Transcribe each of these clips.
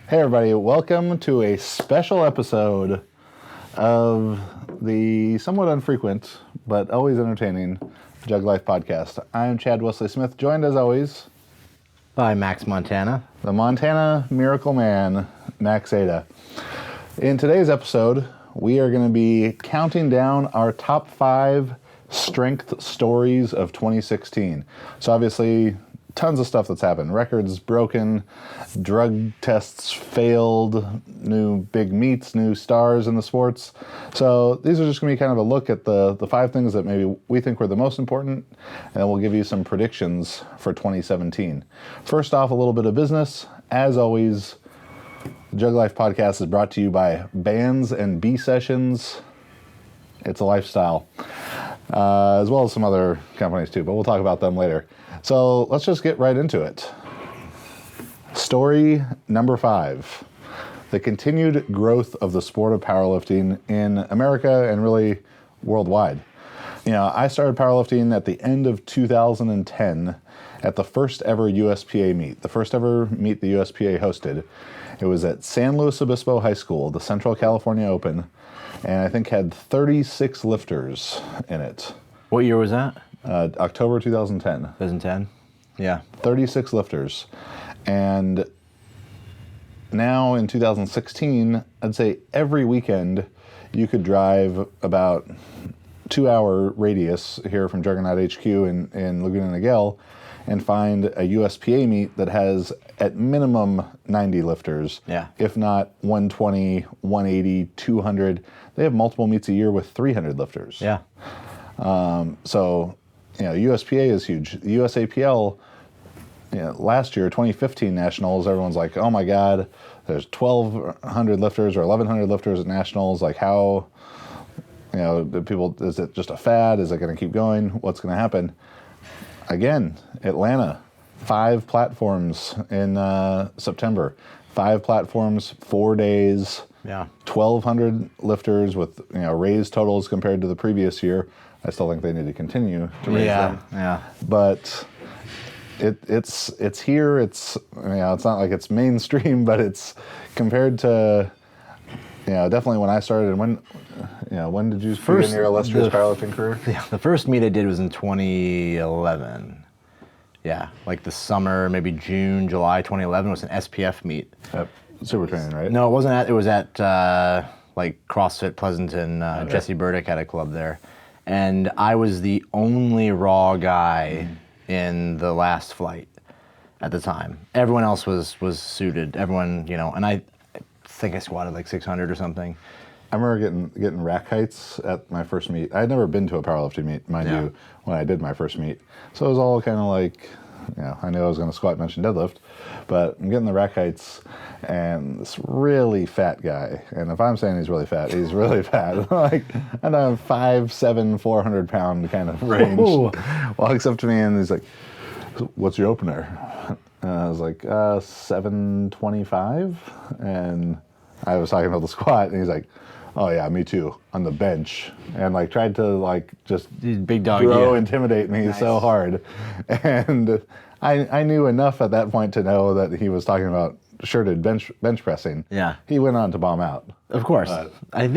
Hey everybody, welcome to a special episode of the somewhat infrequent, but always entertaining JuggLife Podcast. I'm Chad Wesley Smith, joined as always by Max Montana. The Montana Miracle Man, Max Ada. In today's episode, we are going to be counting down our top 5 strength stories of 2016. So obviously, tons of stuff that's happened. Records broken, drug tests failed, new big meets, new stars in the sports. So these are just going to be kind of a look at the 5 things that maybe we think were the most important, and then we'll give you some predictions for 2017. First off, a little bit of business. As always, the JuggLife Podcast is brought to you by Bands and B Sessions. It's a lifestyle, as well as some other companies too, but we'll talk about them later. So let's just get right into it. Story number 5, the continued growth of the sport of powerlifting in America and really worldwide. You know, I started powerlifting at the end of 2010 at the first ever USPA meet, the first ever meet the USPA hosted. It was at San Luis Obispo High School, the Central California Open, and I think had 36 lifters in it. What year was that? October 2010. 2010? Yeah. 36 lifters. And now in 2016, I'd say every weekend you could drive about 2-hour radius here from Juggernaut HQ in Laguna Niguel and find a USPA meet that has at minimum 90 lifters. Yeah. If not 120, 180, 200. They have multiple meets a year with 300 lifters. Yeah. So, you know, USPA is huge. The USAPL, you know, last year, 2015 Nationals, everyone's like, oh my God, there's 1,200 lifters or 1,100 lifters at Nationals. Like how, you know, is it just a fad? Is it going to keep going? What's going to happen? Again, Atlanta, 5 platforms in September. 5 platforms, 4 days. Yeah. 1,200 lifters with, you know, raised totals compared to the previous year. I still think they need to continue to raise them. Yeah. But it's here. It's, you know, it's not like it's mainstream, but it's compared to, you know, definitely when I started. And when did you begin your illustrious powerlifting career? Yeah, the first meet I did was in 2011. Yeah, like the summer, maybe June, July 2011 was an SPF meet. Yep. Super training, right? No, it wasn't. It was at like CrossFit Pleasanton. Okay. Jesse Burdick had a club there, and I was the only raw guy in the last flight at the time. Everyone else was suited. Everyone, you know, and I think I squatted like 600 or something. I remember getting rack heights at my first meet. I had never been to a powerlifting meet, mind you, when I did my first meet. So it was all kind of like, you know, I knew I was going to squat, bench, and deadlift, but I'm getting the rack heights, and this really fat guy, and if I'm saying he's really fat, he's really fat, like, I know, 5'7", 400-pound kind of range, walks up to me, and he's like, what's your opener? And I was like, 725, and I was talking about the squat, and he's like, oh yeah, me too, on the bench, and like tried to like just big dog, intimidate me so hard, and I knew enough at that point to know that he was talking about shirted bench pressing. Yeah. He went on to bomb out. Of course. I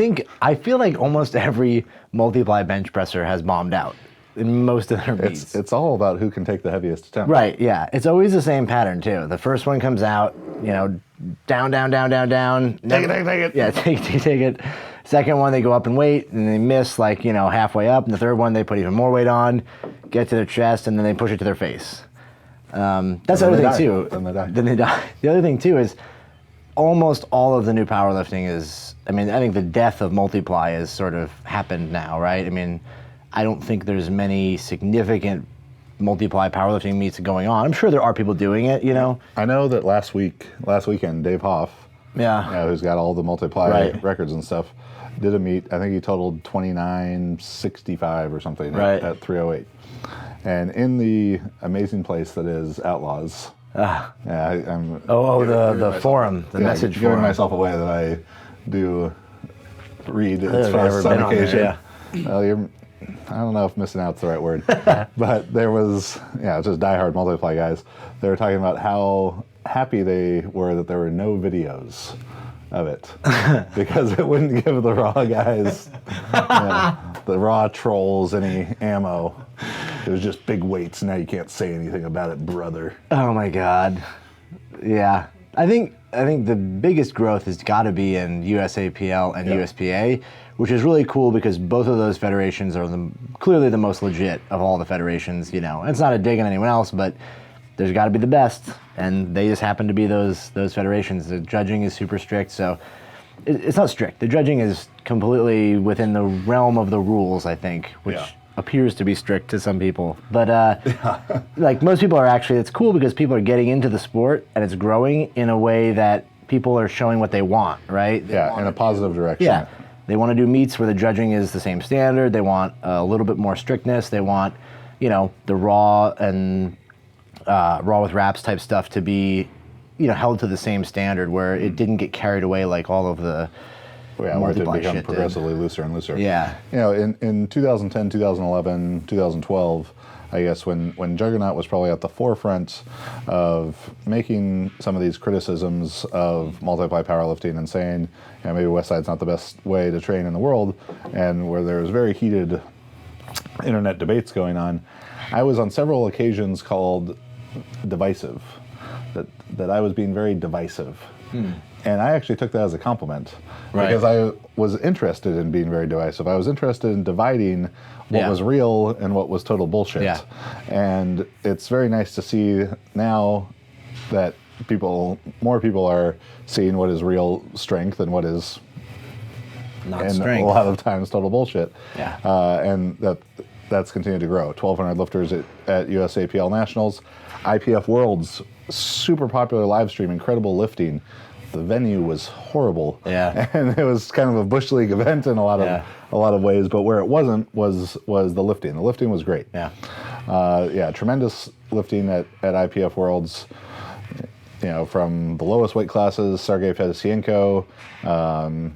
feel like almost every multiply bench presser has bombed out in most of their meets. It's all about who can take the heaviest attempt. Right, yeah. It's always the same pattern too. The first one comes out, you know, down. Take it. Yeah, take it. Second one, they go up in weight, and they miss like, you know, halfway up. And the third one, they put even more weight on, get to their chest, and then they push it to their face. That's the other thing too. Then they die. The other thing too is almost all of the new powerlifting is, I mean, I think the death of multiply has sort of happened now, right? I mean, I don't think there's many significant multiply powerlifting meets going on. I'm sure there are people doing it, you know? I know that last weekend, Dave Hoff, who's got all the multiply records and stuff, did a meet. I think he totaled 2965 or something at 308. And in the amazing place that is Outlaws. I'm the forum, the message giving forum. myself away that I do read as far as on occasion. I don't know if missing out's the right word, but there was, just diehard multiply guys. They were talking about how happy they were that there were no videos of it because it wouldn't give the raw guys, the raw trolls, any ammo. It was just big weights. Now you can't say anything about it, brother. Oh my God. Yeah. I think the biggest growth has got to be in USAPL and USPA, which is really cool because both of those federations are clearly the most legit of all the federations. You know, it's not a dig on anyone else, but there's got to be the best, and they just happen to be those federations. The judging is super strict, so it's not strict. The judging is completely within the realm of the rules, I think, which appears to be strict to some people. But like most people are actually, it's cool because people are getting into the sport and it's growing in a way that people are showing what they want, right? In a positive direction. Yeah. They want to do meets where the judging is the same standard. They want a little bit more strictness. They want, the raw and raw with wraps type stuff to be, held to the same standard where it didn't get carried away like all of the where it did become progressively looser and looser. Yeah. In 2010, 2011, 2012, I guess when Juggernaut was probably at the forefront of making some of these criticisms of multiply powerlifting and saying, maybe Westside's not the best way to train in the world, and where there was very heated internet debates going on, I was on several occasions called divisive, that I was being very divisive. And I actually took that as a compliment because I was interested in being very divisive. I was interested in dividing what was real and what was total bullshit. Yeah. And it's very nice to see now that more people are seeing what is real strength and what is not strength. A lot of times total bullshit. Yeah. And that's continued to grow. 1,200 lifters at USAPL Nationals. IPF Worlds, super popular live stream, incredible lifting. The venue was horrible. Yeah. And it was kind of a Bush League event in a lot of ways, but where it wasn't was the lifting. The lifting was great. Yeah. Tremendous lifting at IPF Worlds. From the lowest weight classes, Sergey Fedosienko.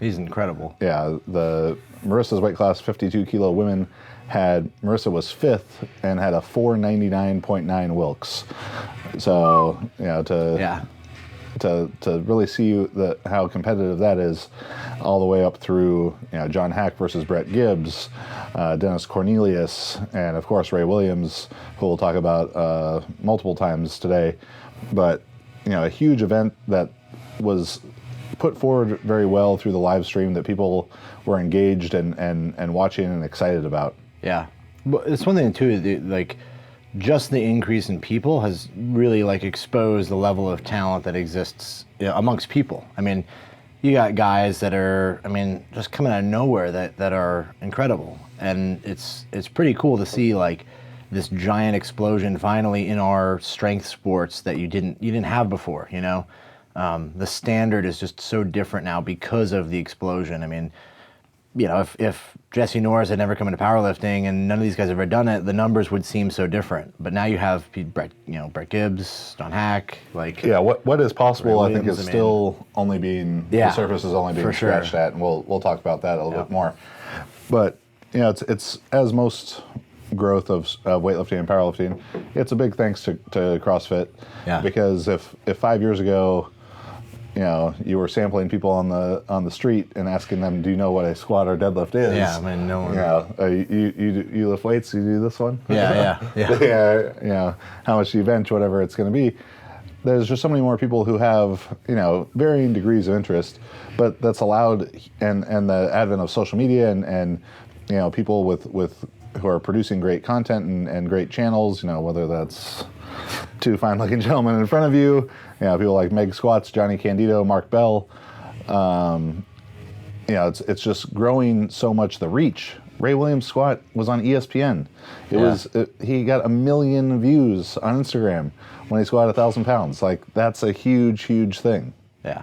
He's incredible. Yeah, Marissa's weight class, 52 kilo women, Marissa was 5th and had a 499.9 Wilks. So, to really see how competitive that is, all the way up through John Hack versus Brett Gibbs, Dennis Cornelius, and of course Ray Williams, who we'll talk about multiple times today. But a huge event that was put forward very well through the live stream that people were engaged and watching and excited about. Yeah, but it's one thing too. Just the increase in people has really exposed the level of talent that exists amongst people. I mean, you got guys that are, just coming out of nowhere that are incredible, and it's pretty cool to see this giant explosion finally in our strength sports that you didn't have before. The standard is just so different now because of the explosion. If Jesse Norris had never come into powerlifting and none of these guys have ever done it, the numbers would seem so different. But now you have Brett Gibbs, John Hack, what is possible, I think, is still only being the surface is only being scratched at, and we'll talk about that a little bit more. But it's as most growth of weightlifting and powerlifting, it's a big thanks to CrossFit. Yeah. Because if 5 years ago, you were sampling people on the street and asking them, do you know what a squat or deadlift is? Yeah, no one. You lift weights, you do this one? Yeah. How much do you bench, whatever it's going to be. There's just so many more people who have, varying degrees of interest, but that's allowed, and the advent of social media and people with who are producing great content and great channels, whether that's two fine-looking gentlemen in front of you, people like Meg Squats, Johnny Candido, Mark Bell. It's just growing so much, the reach. Ray Williams' squat was on ESPN. He got 1 million views on Instagram when he squatted 1,000 pounds. That's a huge, huge thing. Yeah.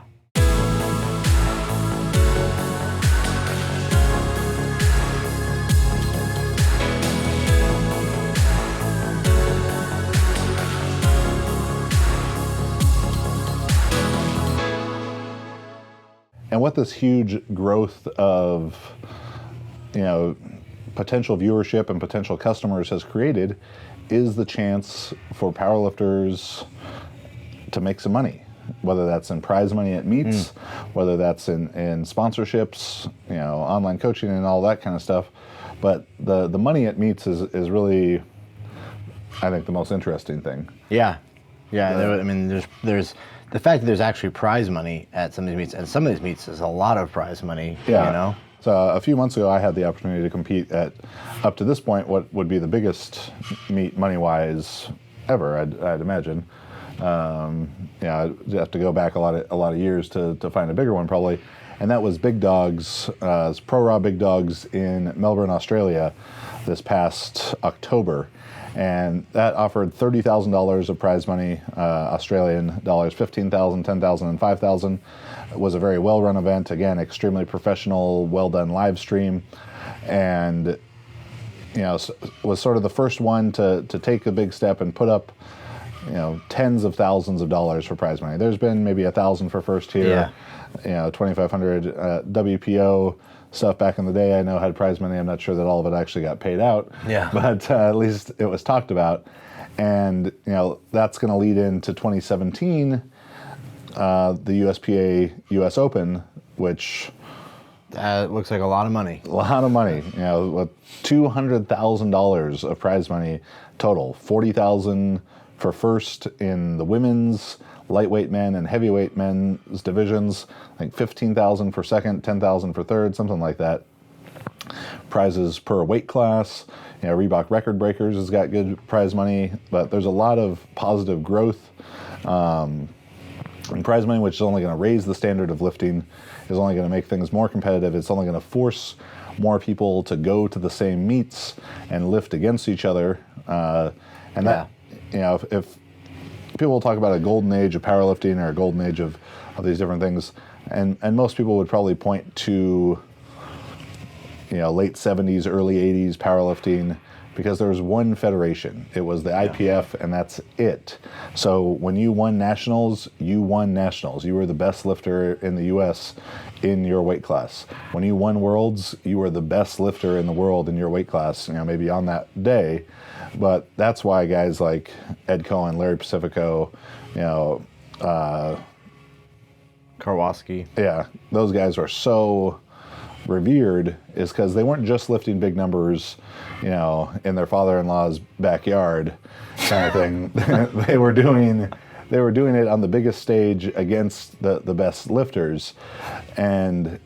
And what this huge growth of, potential viewership and potential customers has created is the chance for powerlifters to make some money, whether that's in prize money at meets, whether that's in sponsorships, online coaching and all that kind of stuff. But the money at meets is really, I think, the most interesting thing. Yeah. I mean, there's the fact that there's actually prize money at some of these meets, and some of these meets is a lot of prize money. Yeah. So a few months ago, I had the opportunity to compete at, up to this point, what would be the biggest meet money-wise ever, I'd imagine. I'd have to go back a lot of years to find a bigger one probably, and that was Big Dogs, Pro Raw Big Dogs in Melbourne, Australia, this past October, and that offered $30,000 of prize money, Australian dollars, $15,000, $10,000, and $5,000. It was a very well-run event. Again, extremely professional, well-done live stream, and was sort of the first one to take a big step and put up tens of thousands of dollars for prize money. There's been maybe $1,000 for first tier, $2,500 WPO stuff back in the day. I know had prize money. I'm not sure that all of it actually got paid out. Yeah. But at least it was talked about, and that's going to lead into 2017, the USPA US Open, which looks like a lot of money. A lot of money. With $200,000 of prize money total. $40,000 for first in the women's lightweight men and heavyweight men's divisions. I think $15,000 for second, $10,000 for third, something like that. Prizes per weight class. Reebok Record Breakers has got good prize money, but there's a lot of positive growth in prize money, which is only going to raise the standard of lifting, is only going to make things more competitive. It's only going to force more people to go to the same meets and lift against each other. If people talk about a golden age of powerlifting or a golden age of these different things, and most people would probably point to late 70s, early 80s powerlifting, because there was one federation. It was the IPF, and that's it. So when you won nationals, you won nationals. You were the best lifter in the US in your weight class. When you won worlds, you were the best lifter in the world in your weight class, maybe on that day. But that's why guys like Ed Cohen, Larry Pacifico, Karwoski. Yeah, those guys are so revered, is because they weren't just lifting big numbers, in their father-in-law's backyard kind of thing. They were doing it on the biggest stage against the best lifters. And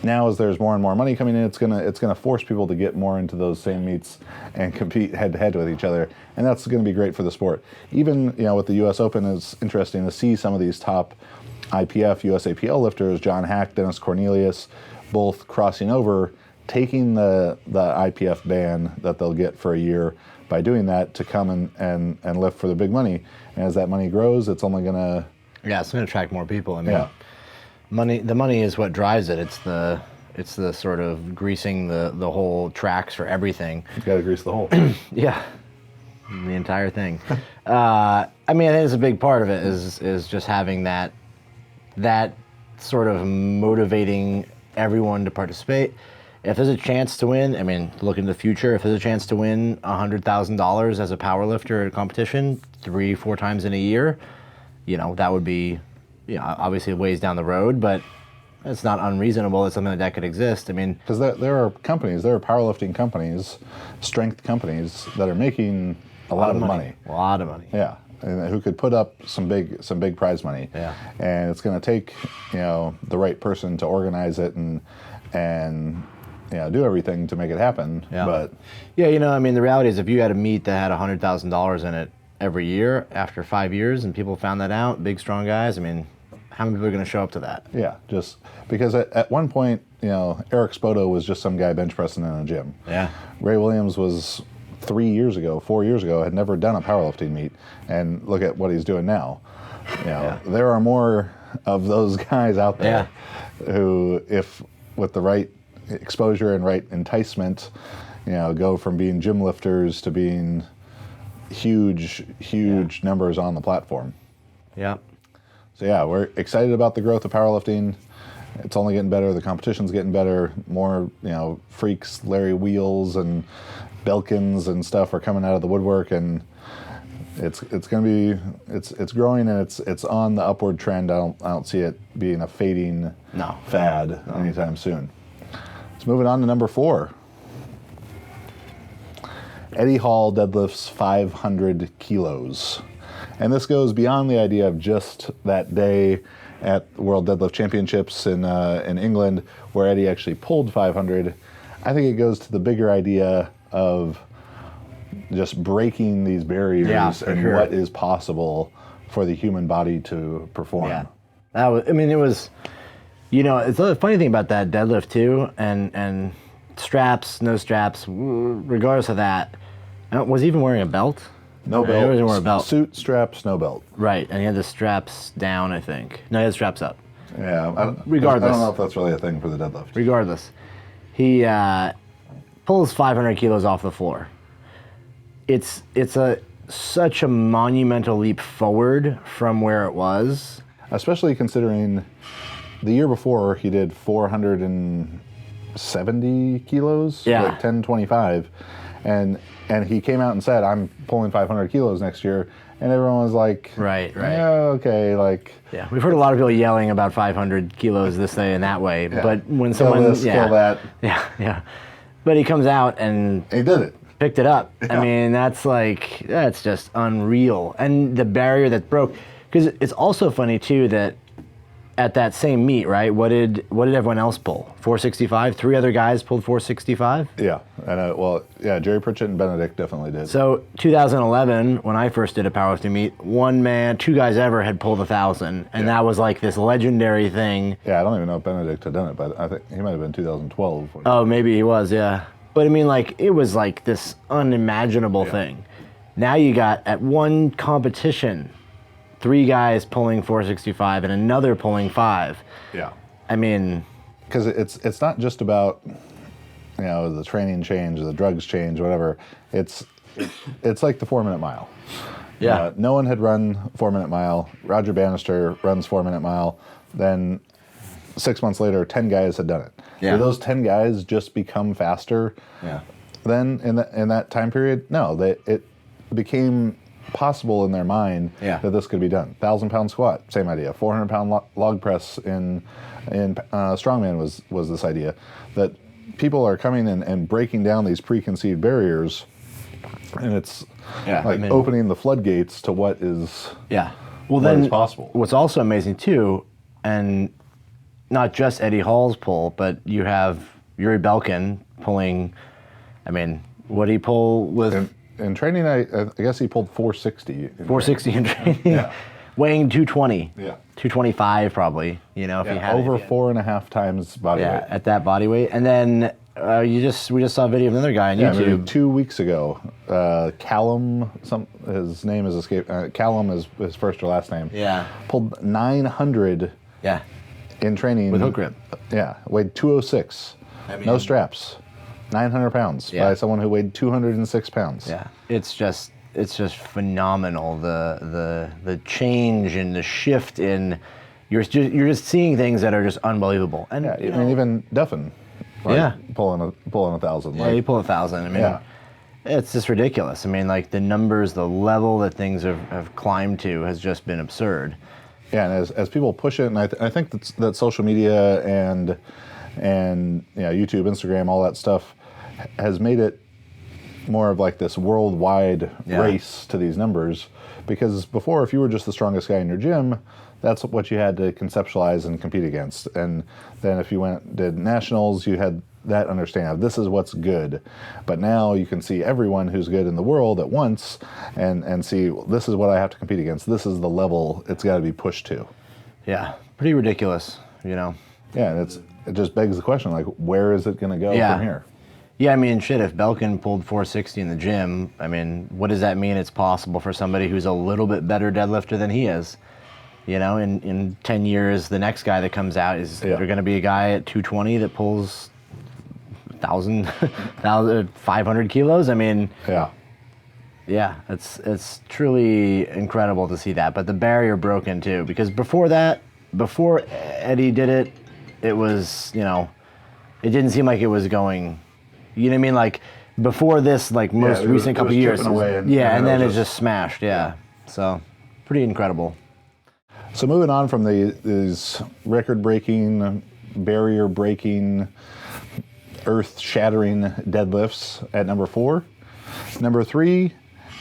now, as there's more and more money coming in, it's gonna force people to get more into those same meets and compete head to head with each other, and that's going to be great for the sport. Even with the U.S. Open, it's interesting to see some of these top IPF, USAPL lifters, John Hack, Dennis Cornelius, both crossing over, taking the IPF ban that they'll get for a year by doing that to come and lift for the big money. And as that money grows, it's only gonna it's gonna attract more people. I mean, the money is what drives it. It's the sort of greasing the whole tracks for everything. You gotta grease the whole. Yeah, the entire thing. I mean, I think it's a big part of it is just having that sort of motivating everyone to participate. If there's a chance to win, I mean, look into the future. If there's a chance to win $100,000 as a powerlifter at a competition 3-4 times in a year, that would be, obviously a ways down the road, but it's not unreasonable. It's something that could exist. I mean, because there are powerlifting companies, strength companies that are making a lot of money. A lot of money. Yeah. And who could put up some big prize money. Yeah. And it's going to take, the right person to organize it and do everything to make it happen. Yeah. But I mean, the reality is if you had a meet that had $100,000 in it every year after 5 years and people found that out, big, strong guys, I mean, how many people are going to show up to that? Yeah, just because at one point, Eric Spoto was just some guy bench pressing in a gym. Yeah. Ray Williams was 4 years ago, had never done a powerlifting meet, and look at what he's doing now. There are more of those guys out there who, if with the right exposure and right enticement, go from being gym lifters to being huge numbers on the platform. Yeah. So we're excited about the growth of powerlifting. It's only getting better. The competition's getting better. More, freaks, Larry Wheels and Belkins and stuff are coming out of the woodwork, and it's going to be it's growing, and it's on the upward trend. I don't see it being a fading fad anytime soon. Let's move it on to number 4. Eddie Hall deadlifts 500 kilos. And this goes beyond the idea of just that day at the World Deadlift Championships in England, where Eddie actually pulled 500. I think it goes to the bigger idea of just breaking these barriers and what is possible for the human body to perform. Yeah, it was, it's the funny thing about that deadlift too, and straps, no straps, regardless of that. Was he even wearing a belt? No belt. He wasn't wearing a belt. Suit, straps, no belt. Right, and he had the straps down, I think. No, he had the straps up. Yeah, regardless. I don't know if that's really a thing for the deadlift. Regardless, he pulls 500 kilos off the floor. It's such a monumental leap forward from where it was. Especially considering the year before he did 470 kilos, like 1025, and he came out and said, "I'm pulling 500 kilos next year," and everyone was like, "Right, yeah, okay." Like, yeah, we've heard a lot of people yelling about 500 kilos this way and that way, but when kill someone this, kill that, but he comes out and he did it. Picked it up. Yeah. I mean, that's just unreal. And the barrier that broke, because it's also funny too that at that same meet, right? What did everyone else pull? 465. 3 other guys pulled 465. Yeah, and Jerry Pritchett and Benedict definitely did. So 2011, when I first did a powerlifting meet, 2 guys ever had pulled 1,000, and that was like this legendary thing. Yeah, I don't even know if Benedict had done it, but I think he might have been 2012. Oh, maybe he was. Yeah. But I mean, it was like this unimaginable thing. Now you got at one competition, 3 guys pulling 465 and another pulling 5. Yeah. I mean, because it's not just about the training change, the drugs change, whatever. It's like the 4-minute mile. Yeah. No one had run 4-minute mile. Roger Bannister runs 4-minute mile. Then 6 months later, 10 guys had done it. Yeah. Did those 10 guys just become faster? Yeah. Then in that time period, no, it became possible in their mind that this could be done. 1,000-pound squat, same idea. 400-pound log press in strongman was this idea that people are coming in and breaking down these preconceived barriers, and it's opening the floodgates to what is possible. What's also amazing too, and not just Eddie Hall's pull, but you have Yuri Belkin pulling. I mean, what did he pull with? In training, I guess he pulled 460. 460 in training, weighing 220. Yeah, 225 probably. If he had over 4.5 times body weight. Yeah, at that body weight, and then we just saw a video of another guy on YouTube. Maybe 2 weeks ago. Callum, his name is escaped. Callum is his first or last name. Yeah, pulled 900. Yeah. In training with hook grip. Yeah, weighed 206. No straps. 900 pounds by someone who weighed 206 pounds. Yeah, it's just phenomenal. The change and the shift in you're just seeing things that are just unbelievable. And I mean, even Duffin, pulling 1,000. Yeah, he pulled 1,000. I mean, it's just ridiculous. I mean, the numbers, the level that things have climbed to has just been absurd. Yeah, and as people push it, and I think that social media and YouTube, Instagram, all that stuff has made it more of this worldwide race to these numbers. Because before, if you were just the strongest guy in your gym, that's what you had to conceptualize and compete against. And then if you did nationals, you had that understanding of this is what's good. But now you can see everyone who's good in the world at once and see, well, this is what I have to compete against. This is the level it's got to be pushed to. Yeah, pretty ridiculous, Yeah, and it just begs the question, where is it going to go from here? Yeah, I mean, shit, if Belkin pulled 460 in the gym, I mean, what does that mean it's possible for somebody who's a little bit better deadlifter than he is? In 10 years, the next guy that comes out is there going to be a guy at 220 that pulls 500 kilos? I mean, it's truly incredible to see that. But the barrier broke in too, because before Eddie did it, it was, it didn't seem like it was going, you know what I mean? before this, like most recent couple years. And then it just smashed. Yeah. So pretty incredible. So moving on from these record-breaking, barrier-breaking, earth-shattering deadlifts at number 4. Number 3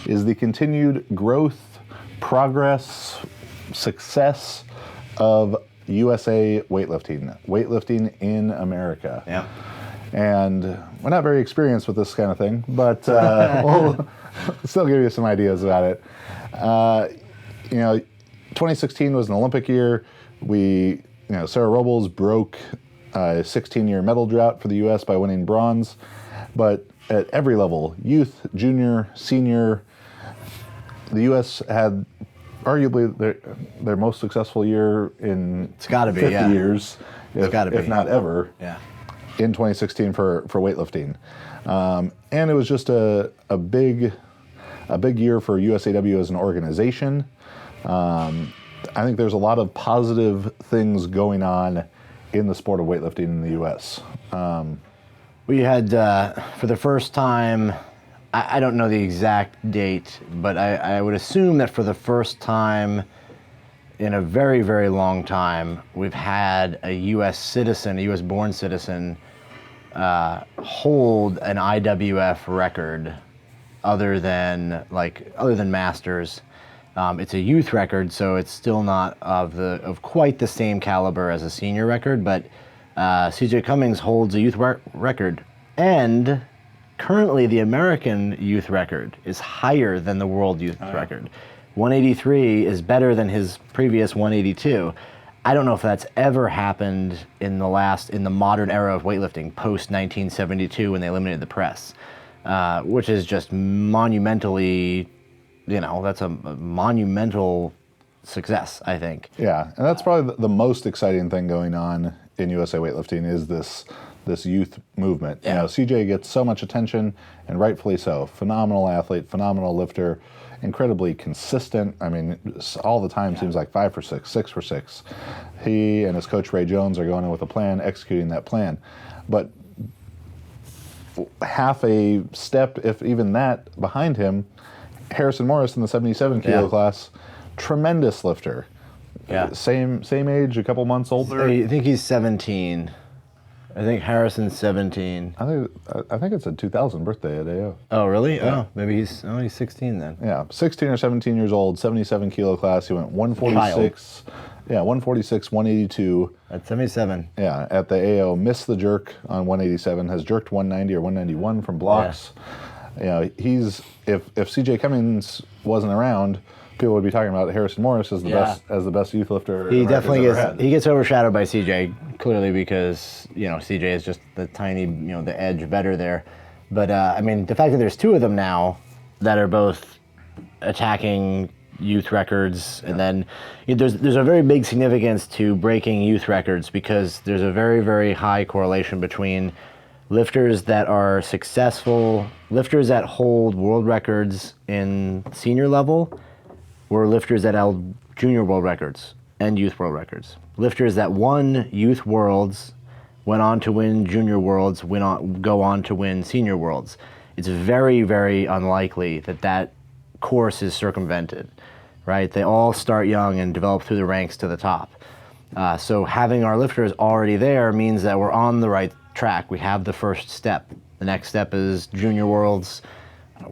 is the continued growth, progress, success of USA weightlifting in America. Yeah. And we're not very experienced with this kind of thing, but we'll still give you some ideas about it. 2016 was an Olympic year. Sarah Robles broke a 16-year medal drought for the U.S. by winning bronze. But at every level, youth, junior, senior, the U.S. had arguably their most successful year in 50 years, if not ever, in 2016 for weightlifting. And it was just a big year for USAW as an organization. I think there's a lot of positive things going on in the sport of weightlifting in the U.S. We had, for the first time, I don't know the exact date, but I would assume that for the first time in a very, very long time, we've had a U.S. citizen, a U.S.-born citizen, hold an IWF record other than Masters. It's a youth record, so it's still not of quite the same caliber as a senior record, but CJ Cummings holds a youth record, and currently the American youth record is higher than the world youth record. 183 is better than his previous 182. I don't know if that's ever happened in the modern era of weightlifting, post 1972 when they eliminated the press, which is just monumentally, that's a monumental success, I think. Yeah, and that's probably the most exciting thing going on in USA weightlifting is this youth movement. Yeah. CJ gets so much attention, and rightfully so. Phenomenal athlete, phenomenal lifter, incredibly consistent. I mean, all the time seems like 5 for 6, 6 for 6. He and his coach Ray Jones are going in with a plan, executing that plan. But half a step, if even that, behind him, Harrison Morris in the 77 kilo class, tremendous lifter. Yeah. Same age, a couple months older. I think he's 17. I think Harrison's 17. I think it's a 2000 birthday at AO. Oh, really? Yeah. Oh, maybe he's 16 then. Yeah, 16 or 17 years old, 77 kilo class. He went 146. Yeah, 146, 182. At 77. Yeah, at the AO, missed the jerk on 187. Has jerked 190 or 191 from blocks. Yeah. If CJ Cummings wasn't around, people would be talking about Harrison Morris as the best youth lifter. He definitely is. He gets overshadowed by CJ clearly because CJ is just the tiny the edge better there. But the fact that there's 2 of them now that are both attacking youth records, and then there's a very big significance to breaking youth records because there's a very, very high correlation between lifters that are successful, lifters that hold world records in senior level, were lifters that held junior world records and youth world records. Lifters that won youth worlds, went on to win junior worlds, go on to win senior worlds. It's very, very unlikely that course is circumvented, right? They all start young and develop through the ranks to the top. So having our lifters already there means that we're on the right track. We have the first step. The next step is junior worlds.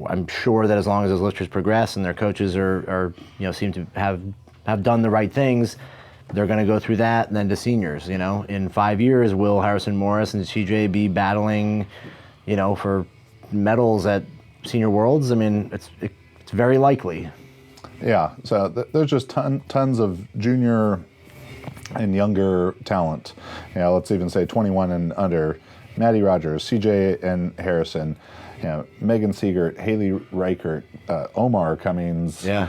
I'm sure that as long as those lifters progress and their coaches are seem to have done the right things, they're going to go through that and then to seniors. In 5 years, will Harrison Morris and CJ be battling, for medals at senior worlds? It's very likely. Yeah. So there's just tons of junior and younger talent. Let's even say 21 and under. Maddie Rogers, CJ and Harrison, Megan Siegert, Haley Reichert, Omar Cummings, a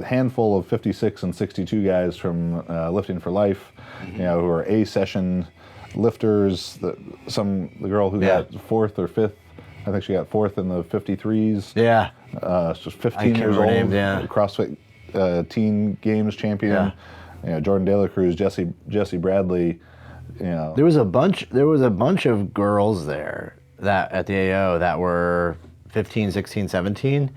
handful of 56 and 62 guys from Lifting for Life, who are A-session lifters. The girl who got 4th or 5th, I think she got 4th in the 53s. Yeah. She's 15 years old, CrossFit teen games champion. Jordan De La Cruz, Jesse Bradley. There was a bunch of girls there that at the AO that were 15, 16, 17,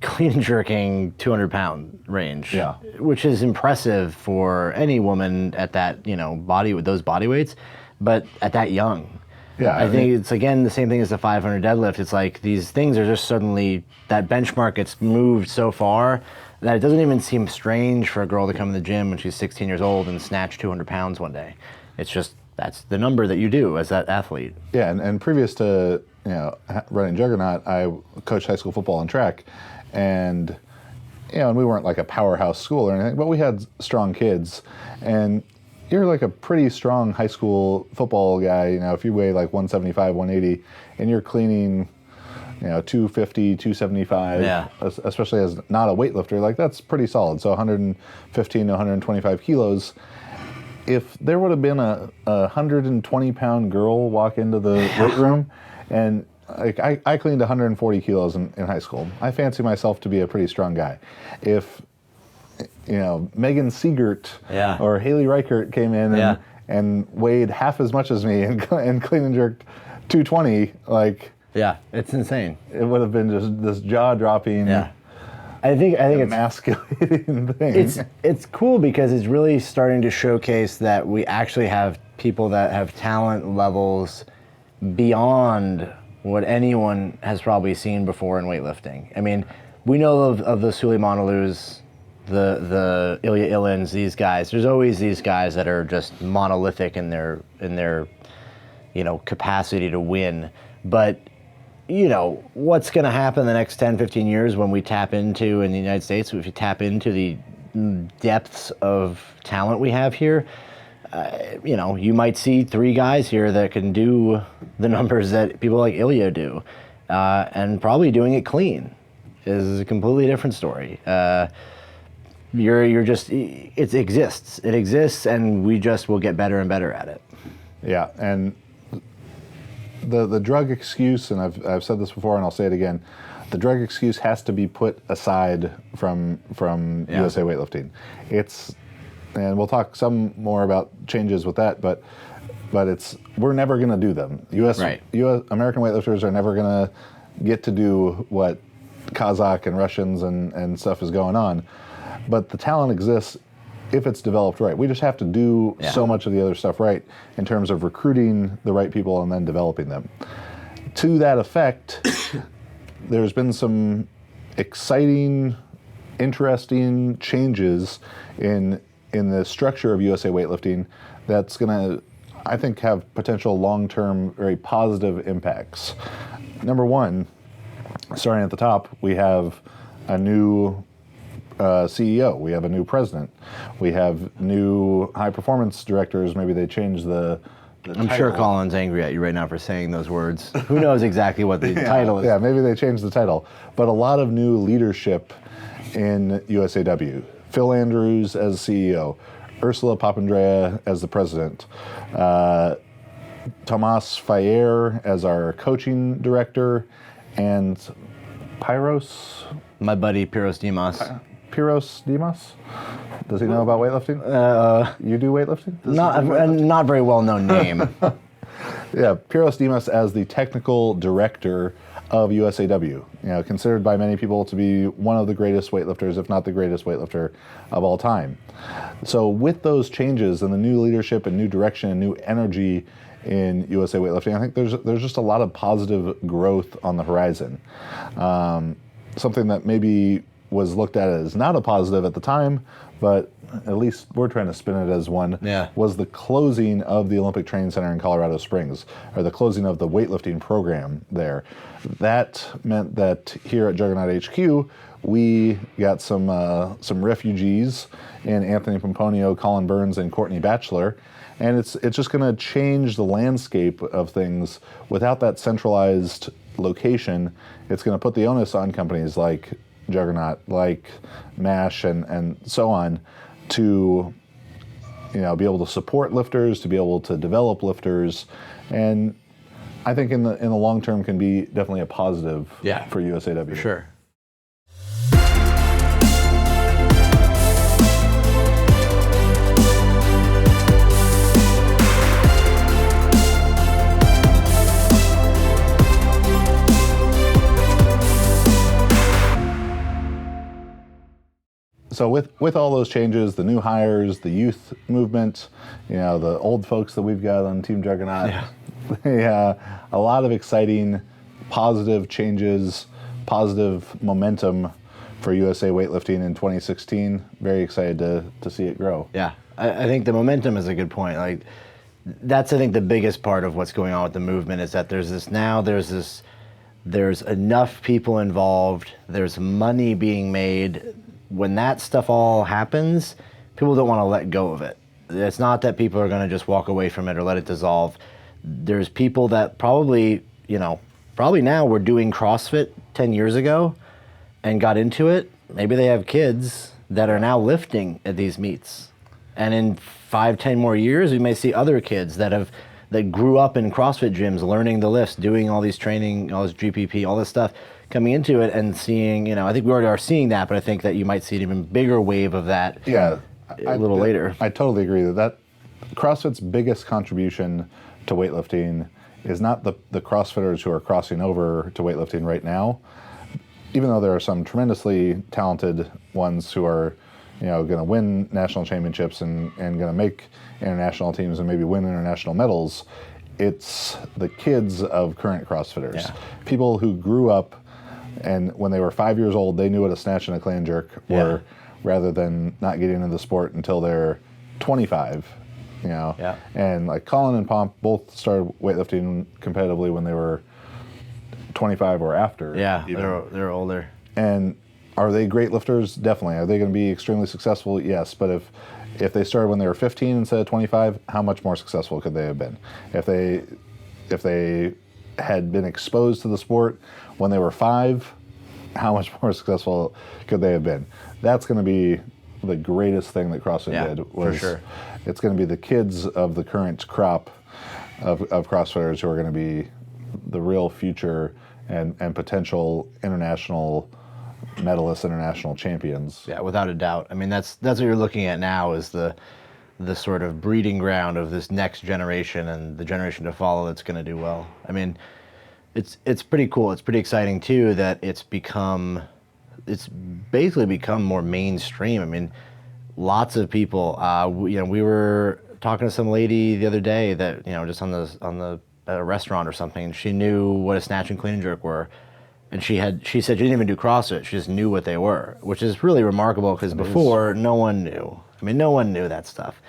clean and jerking 200-pound range. Yeah. Which is impressive for any woman at that, body with those body weights, but at that young. Yeah, I think it's, again, the same thing as the 500 deadlift. It's like these things are just suddenly, that benchmark gets moved so far that it doesn't even seem strange for a girl to come in the gym when she's 16 years old and snatch 200 pounds one day. It's just, that's the number that you do as that athlete. Yeah, and previous to running Juggernaut, I coached high school football and track, and and we weren't like a powerhouse school or anything, but we had strong kids, and you're like a pretty strong high school football guy, if you weigh like 175, 180, and you're cleaning, 250, 275, yeah. Especially as not a weightlifter, like that's pretty solid. So 115 to 125 kilos. If there would have been a 120-pound girl walk into the weight room, and like I cleaned 140 kilos in high school. I fancy myself to be a pretty strong guy. If Megan Siegert or Haley Reichert came in and weighed half as much as me and clean and jerked 220, like, yeah, it's insane. It would have been just this jaw-dropping, I think it's emasculating thing. It's cool because it's really starting to showcase that we actually have people that have talent levels beyond what anyone has probably seen before in weightlifting. I mean, we know of the Suleiman Alous, the Ilya Ilins, these guys. There's always these guys that are just monolithic in their capacity to win. But what's going to happen the next 10, 15 years when we tap into, in the United States, if you tap into the depths of talent we have here, you might see 3 guys here that can do the numbers that people like Ilya do, and probably doing it clean is a completely different story. You're just, it exists, and we just will get better and better at it. Yeah, and the drug excuse, and I've said this before and I'll say it again, the drug excuse has to be put aside from USA Weightlifting. And we'll talk some more about changes with that, but we're never going to do them. US American weightlifters are never going to get to do what Kazakh and Russians and stuff is going on. But the talent exists if it's developed right. We just have to do so much of the other stuff right in terms of recruiting the right people and then developing them. To that effect, there's been some exciting, interesting changes in the structure of USA Weightlifting that's going to, I think, have potential long-term, very positive impacts. Number one, starting at the top, we have a new CEO. We have a new president. We have new high-performance directors. Maybe they changed the I'm title. sure Colin's angry at you right now for saying those words. Who knows exactly what the title is? Yeah, maybe they changed the title. But a lot of new leadership in USAW. Phil Andrews as CEO, Ursula Papandrea as the president, Tomas Fayer as our coaching director, and Pyros? My buddy Pyros Dimas. Pyros Dimas? Does he know about weightlifting? You do weightlifting? Not very well-known name. Yeah, Pyros Dimas as the technical director of USAW. Considered by many people to be one of the greatest weightlifters, if not the greatest weightlifter of all time. So with those changes and the new leadership and new direction and new energy in USA Weightlifting, I think there's just a lot of positive growth on the horizon. Something that maybe was looked at as not a positive at the time, but at least we're trying to spin it as one, was the closing of the Olympic Training Center in Colorado Springs, or the closing of the weightlifting program there. That meant that here at Juggernaut HQ, we got some refugees in Anthony Pomponio, Colin Burns, and Courtney Batchelor, and it's just going to change the landscape of things. Without that centralized location, it's going to put the onus on companies like Juggernaut, like MASH, and so on, to be able to support lifters, to be able to develop lifters, and I think in the long term can be definitely a positive for USAW. Sure. So with all those changes, the new hires, the youth movement, the old folks that we've got on Team Juggernaut, a lot of exciting, positive changes, positive momentum for USA weightlifting in 2016. Very excited to see it grow. Yeah, I think the momentum is a good point. Like, that's, I think, the biggest part of what's going on with the movement is that there's enough people involved, there's money being made. When that stuff all happens, people don't want to let go of it. It's not that people are going to just walk away from it or let it dissolve. There's people that probably now were doing CrossFit 10 years ago and got into it. Maybe they have kids that are now lifting at these meets. And in 5-10 more years, we may see other kids that grew up in CrossFit gyms, learning the lifts, doing all these training, all this GPP, all this stuff, coming into it and seeing, I think we already are seeing that, but I think that you might see an even bigger wave of that a little later. I totally agree that CrossFit's biggest contribution to weightlifting is not the CrossFitters who are crossing over to weightlifting right now, even though there are some tremendously talented ones who are going to win national championships and going to make international teams and maybe win international medals. It's the kids of current CrossFitters. Yeah. People who grew up and when they were 5 years old, they knew what a snatch and a clean jerk were, rather than not getting into the sport until they're 25. And like Colin and Pomp both started weightlifting competitively when they were 25 or after. Yeah, they're older. And are they great lifters? Definitely. Are they going to be extremely successful? Yes. But if they started when they were 15 instead of 25, how much more successful could they have been? If they had been exposed to the sport when they were 5, how much more successful could they have been? That's going to be the greatest thing that CrossFit did. For sure. It's going to be the kids of the current crop of CrossFitters who are going to be the real future and potential international medalists, international champions. Yeah, without a doubt. I mean, that's what you're looking at now is the sort of breeding ground of this next generation and the generation to follow that's going to do well. I mean, it's pretty cool. It's pretty exciting too that it's basically become more mainstream. I mean, lots of people. We were talking to some lady the other day that just on the at a restaurant or something. She knew what a snatch and clean and jerk were. And she said she didn't even do CrossFit. She just knew what they were, which is really remarkable because before no one knew. I mean, no one knew that stuff.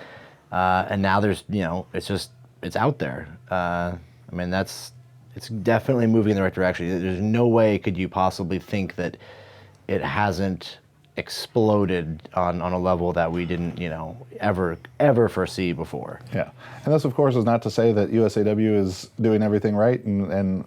And now there's, it's out there. I mean, it's definitely moving in the right direction. There's no way could you possibly think that it hasn't exploded on a level that we didn't, ever foresee before. Yeah. And this, of course, is not to say that USAW is doing everything right and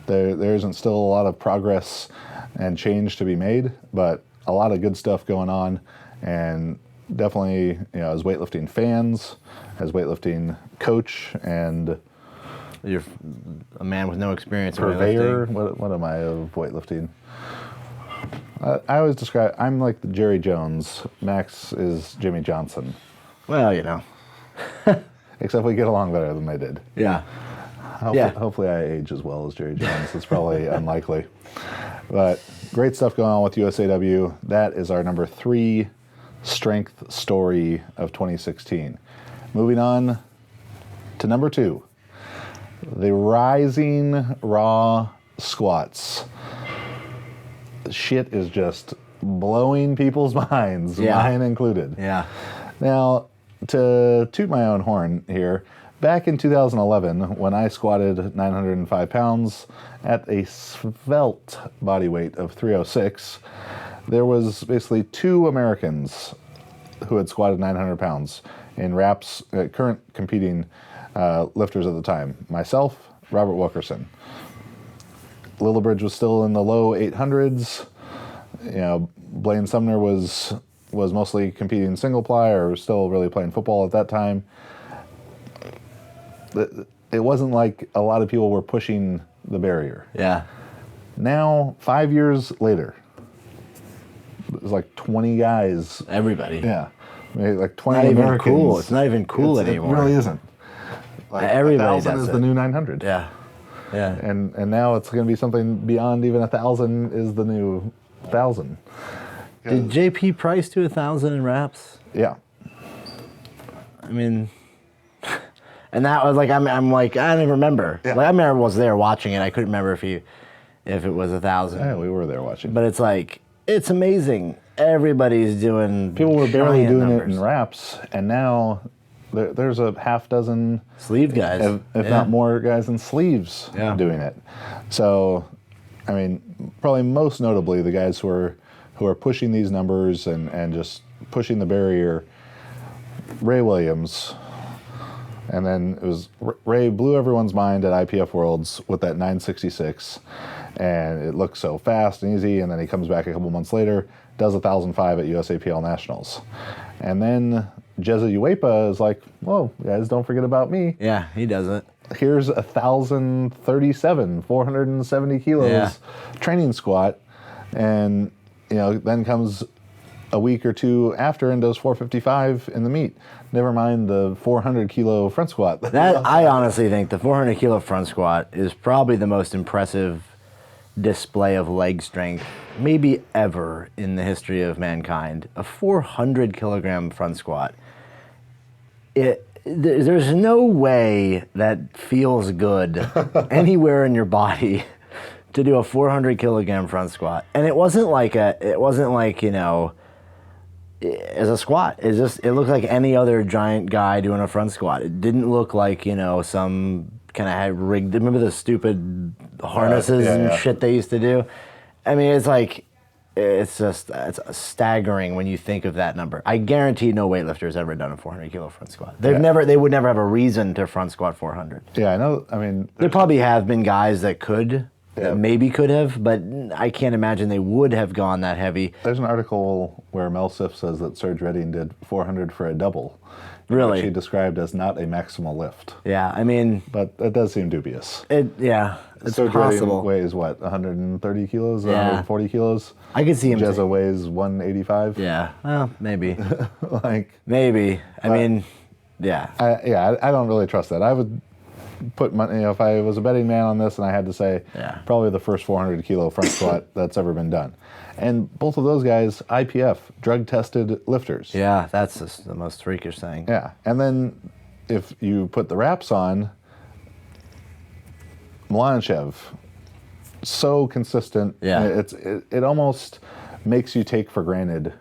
there isn't still a lot of progress and change to be made, but a lot of good stuff going on. And definitely, as weightlifting fans, as weightlifting coach, and you're a man with no experience in purveyor. weightlifting. What am I of weightlifting? I always describe, I'm like the Jerry Jones. Max is Jimmy Johnson. Well, Except we get along better than they did. Yeah. Hopefully I age as well as Jerry Jones. It's probably unlikely. But great stuff going on with USAW. That is our number 3 strength story of 2016. Moving on to number 2. The rising raw squats. Shit is just blowing people's minds, mine included. Yeah. Now, to toot my own horn here, back in 2011, when I squatted 905 pounds at a svelte body weight of 306, there was basically 2 Americans who had squatted 900 pounds in reps, current competing lifters at the time. Myself, Robert Wilkerson. Lillibridge was still in the low 800s. Blaine Sumner was mostly competing single ply or still really playing football at that time. It wasn't like a lot of people were pushing the barrier. Yeah. Now, 5 years later, there's like 20 guys. Everybody. Yeah. Maybe like 20 not Americans. Even cool. It's not even cool anymore. It really isn't. Like everybody 1,000 does is it. the new 900. Yeah. Yeah. And now it's going to be something beyond even 1,000 is the new 1,000. Did JP Price do 1,000 in reps? Yeah. I mean, and that was like, I'm like, I don't even remember. Yeah. Like, I remember I was there watching it. I couldn't remember if it was 1,000. Yeah, we were there watching. But it's like, it's amazing. Everybody's doing. People were barely doing numbers. it in reps, and now there's a half dozen sleeve guys, if not more guys in sleeves doing it. So, I mean, probably most notably the guys who are pushing these numbers and just pushing the barrier. Ray Williams, and then it was Ray blew everyone's mind at IPF Worlds with that 966, and it looked so fast and easy. And then he comes back a couple months later, does 1,005 at USAPL Nationals, and then Jeza Uepa is like, "Whoa, guys, don't forget about me." Yeah, he doesn't. Here's 1,037, 470 kilos training squat, and then comes a week or two after and does 455 in the meet. Never mind the 400 kilo front squat. That I honestly think the 400 kilo front squat is probably the most impressive display of leg strength maybe ever in the history of mankind. A 400 kilogram front squat. There's no way that feels good anywhere in your body to do a 400 kilogram front squat. And it wasn't like as a squat. It looked like any other giant guy doing a front squat. It didn't look like, some kind of rigged. Remember the stupid harnesses and shit they used to do? I mean, it's staggering when you think of that number. I guarantee no weightlifter's ever done a 400 kilo front squat. They would never have a reason to front squat 400. Yeah, I know. I mean, there probably have been guys that could. That maybe could have, but I can't imagine they would have gone that heavy. There's an article where Mel Siff says that Serge Redding did 400 for a double. Really? Which he described as not a maximal lift. Yeah, I mean... But it does seem dubious. It's Serge possible. Redding weighs, 130 kilos, 140 kilos? I could see him... Jeza weighs 185? Yeah, well, maybe. Maybe. I mean, yeah. I don't really trust that. I would... put money, if I was a betting man on this and I had to say, probably the first 400 kilo front squat that's ever been done. And both of those guys, IPF, drug tested lifters. Yeah, that's just the most freakish thing. Yeah. And then if you put the wraps on, Milanachev, so consistent. Yeah. It almost makes you take for granted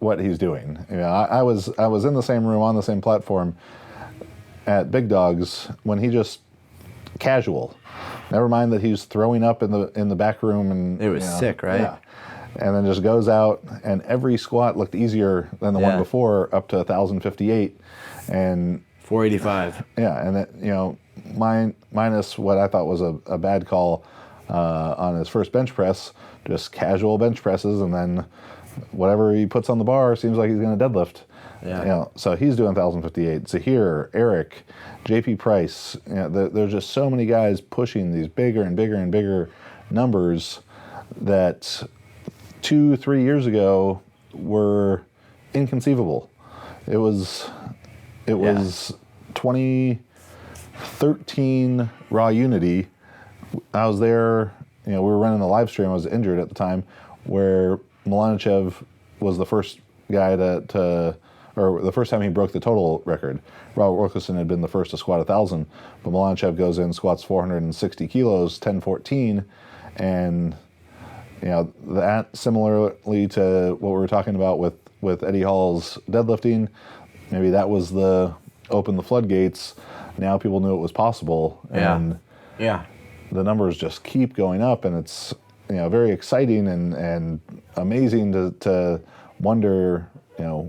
what he's doing. I was in the same room on the same platform at Big Dogs when he just casual. Never mind that he's throwing up in the back room and it was sick, right? Yeah. And then just goes out and every squat looked easier than the one before, up to 1,058 and 485. Yeah, and it, minus what I thought was a bad call on his first bench press, just casual bench presses, and then whatever he puts on the bar seems like he's going to deadlift. Yeah. So he's doing 1,058. Zahir, Eric, JP Price. There's just so many guys pushing these bigger and bigger and bigger numbers that 2-3 years ago were inconceivable. It was 2013 Raw Unity. I was there. We were running the live stream. I was injured at the time, where Milanachev was the first guy or the first time he broke the total record. Robert Wilkerson had been the first to squat 1,000, but Milanachev goes in, squats 460 kilos, 1014, and that similarly to what we were talking about with Eddie Hall's deadlifting, maybe that was open the floodgates. Now people knew it was possible, and the numbers just keep going up, and it's very exciting and amazing to wonder.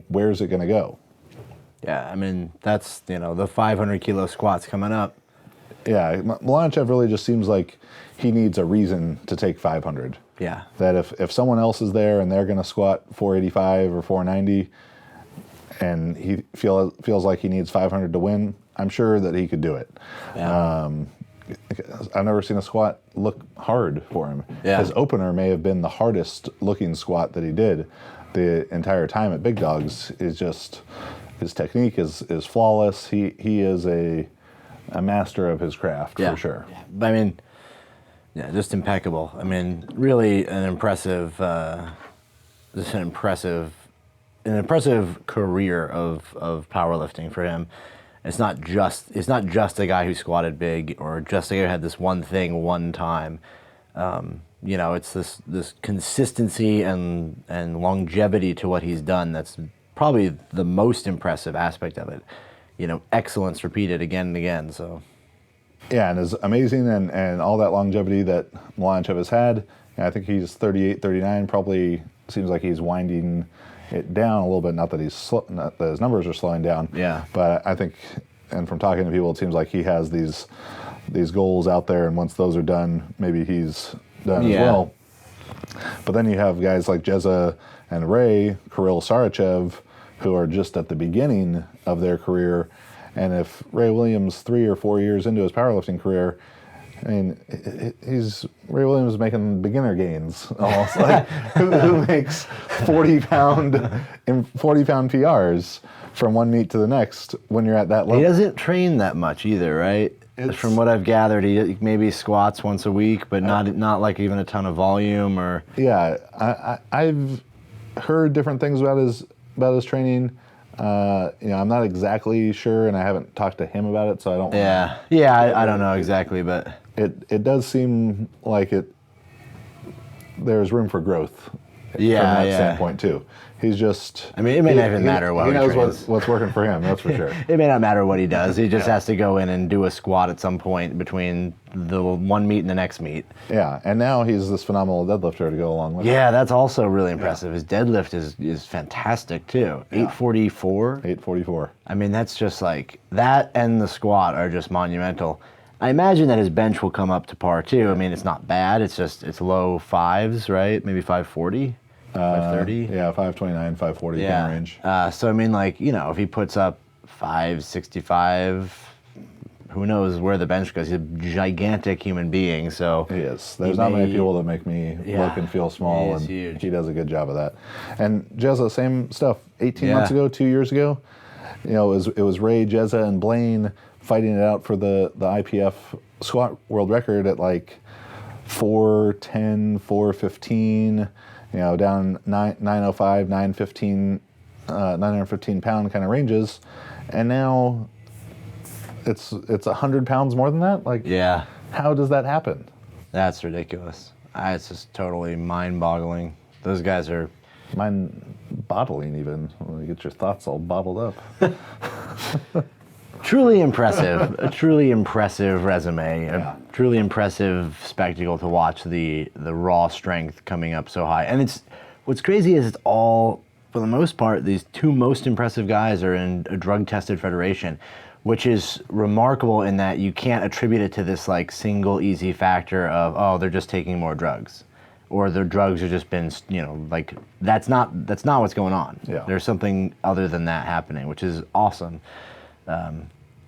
Where's it going to go? Yeah, I mean, that's, the 500 kilo squats coming up. Yeah, Milanachev really just seems like he needs a reason to take 500. Yeah. That if someone else is there and they're going to squat 485 or 490 and he feels like he needs 500 to win, I'm sure that he could do it. Yeah. I've never seen a squat look hard for him. Yeah. His opener may have been the hardest looking squat that he did the entire time at Big Dogs. Is just his technique is flawless. He is a master of his craft for sure. Yeah. I mean, just impeccable. I mean, really an impressive just an impressive career of powerlifting for him. It's not just a guy who squatted big or just a guy who had this one thing one time. It's this consistency and longevity to what he's done that's probably the most impressive aspect of it. Excellence repeated again and again. So. Yeah, and as amazing and all that longevity that Milanchev has had, I think he's 38, 39, probably seems like he's winding it down a little bit. Not that not that his numbers are slowing down. Yeah. But I think, and from talking to people, it seems like he has these goals out there, and once those are done, maybe he's done as well. But then you have guys like Jezza and Ray, Kirill Sarachev, who are just at the beginning of their career. And if Ray Williams 3 or 4 years into his powerlifting career, I mean, Ray Williams making beginner gains almost, like who makes 40-pound PRs from one meet to the next when you're at that level. He doesn't train that much either, right? From what I've gathered, he maybe squats once a week, but not like even a ton of volume or. Yeah, I've heard different things about his training. I'm not exactly sure, and I haven't talked to him about it, so I don't. I don't know exactly, but it does seem like there's room for growth. From that standpoint too. He's just. I mean, it may not even matter what he knows trains. what's working for him. That's for sure. It may not matter what he does. He just has to go in and do a squat at some point between the one meet and the next meet. Yeah, and now he's this phenomenal deadlifter to go along with. Yeah, that's also really impressive. His deadlift is fantastic too. 844. 844. I mean, that's just like that, and the squat are just monumental. I imagine that his bench will come up to par too. I mean, it's not bad. It's low fives, right? Maybe 540. 530? Yeah, 529, 540 kind of range. So, I mean, like, if he puts up 565, who knows where the bench goes. He's a gigantic human being, so. He is. There's not many people that make me look and feel small, and huge. He does a good job of that. And Jezza, same stuff. 18 months ago, 2 years ago, it was Ray, Jezza, and Blaine fighting it out for the IPF squat world record at like 410, 415, down 905, 915, 915 pound kind of ranges, and now it's 100 pounds more than that. Like, how does that happen? That's ridiculous. It's just totally mind-boggling. Those guys are mind-bottling even. You get your thoughts all bottled up. Truly impressive. A truly impressive resume. A truly impressive spectacle to watch the raw strength coming up so high. And what's crazy is it's all, for the most part, these two most impressive guys are in a drug-tested federation, which is remarkable in that you can't attribute it to this like single easy factor of, they're just taking more drugs, or their drugs have just been, like that's not what's going on. Yeah. There's something other than that happening, which is awesome.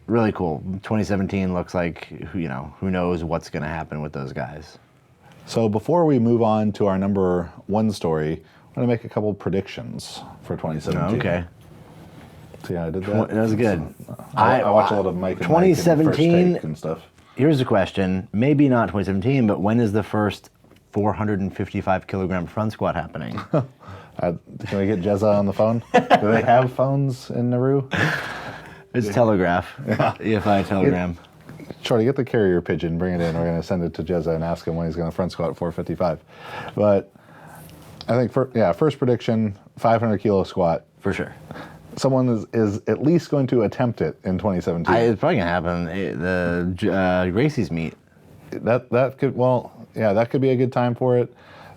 Really cool. 2017 looks like, who knows what's going to happen with those guys. So before we move on to our number one story, I'm going to make a couple predictions for 2017. Okay. See how I did that? That was good. I watch a lot of Mike and Mike and 2017 First Take and stuff. Here's the question. Maybe not 2017, but when is the first 455 kilogram front squat happening? Can we get Jezza on the phone? Do they have phones in Nauru? It's Telegraph. EFI Telegram. Shorty, get the carrier pigeon, bring it in. We're going to send it to Jezza and ask him when he's going to front squat at 455. But I think, first prediction, 500 kilo squat. For sure. Someone is at least going to attempt it in 2017. It's probably going to happen. The Gracie's meet. That could be a good time for it.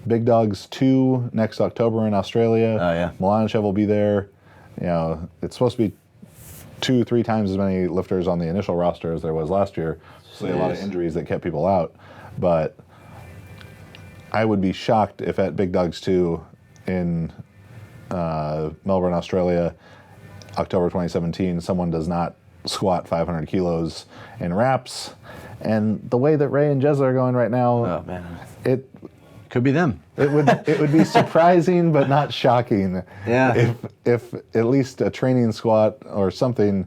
Big Dogs 2 next October in Australia. Oh, yeah. Milanchev will be there. It's supposed to be 2-3 times as many lifters on the initial roster as there was last year. So a lot of injuries that kept people out. But I would be shocked if at Big Dogs 2 in Melbourne, Australia, October 2017, someone does not squat 500 kilos in wraps. And the way that Ray and Jezza are going right now, it could be them. It would be surprising but not shocking. Yeah. If at least a training squat or something,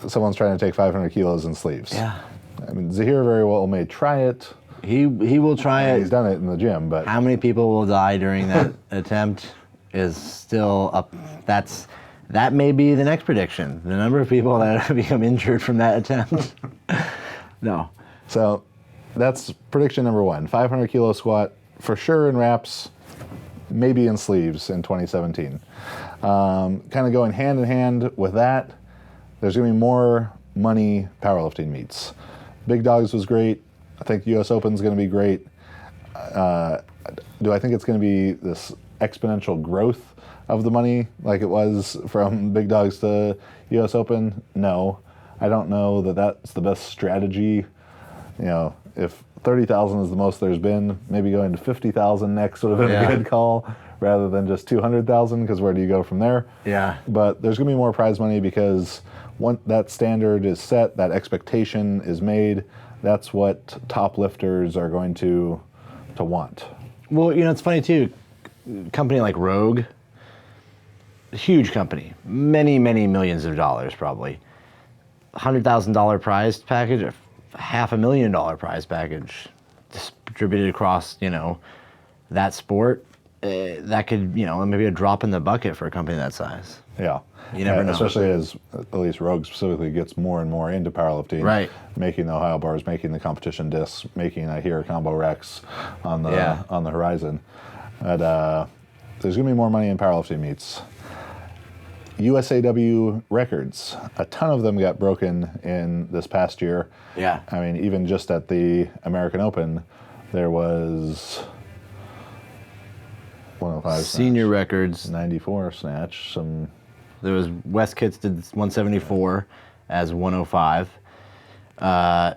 someone's trying to take 500 kilos in sleeves. Yeah. I mean, Zahir very well may try it. He will try it. He's done it in the gym, but how many people will die during that attempt? is still up. That may be the next prediction. The number of people that have become injured from that attempt. No. So that's prediction number 1. 500 kilo squat for sure in wraps, maybe in sleeves in 2017. Kind of going hand in hand with that, there's going to be more money powerlifting meets. Big Dogs was great. I think US Open's going to be great. Do I think it's going to be this exponential growth of the money like it was from Big Dogs to US Open? No. I don't know that that's the best strategy. You know, if 30,000 is the most there's been, maybe going to 50,000 next would have been a good call rather than just 200,000, because where do you go from there? Yeah. But there's going to be more prize money because once that standard is set, that expectation is made, that's what top lifters are going to want. Well, you know, it's funny too. A company like Rogue, a huge company, many, many millions of dollars probably. $100,000 prize package, or $500,000 prize package distributed across, you know, that sport. That could, you know, maybe a drop in the bucket for a company that size. Yeah. You never know. Especially as at least Rogue specifically gets more and more into powerlifting. Right. Making the Ohio bars, making the competition discs, making, I hear, combo racks on the horizon. But there's going to be more money in powerlifting meets. USAW records, a ton of them got broken in this past year. Yeah. I mean, even just at the American Open, there was 105 Senior snatch, records. 94 snatch, some... There was West Kitts did 174 as 105. Our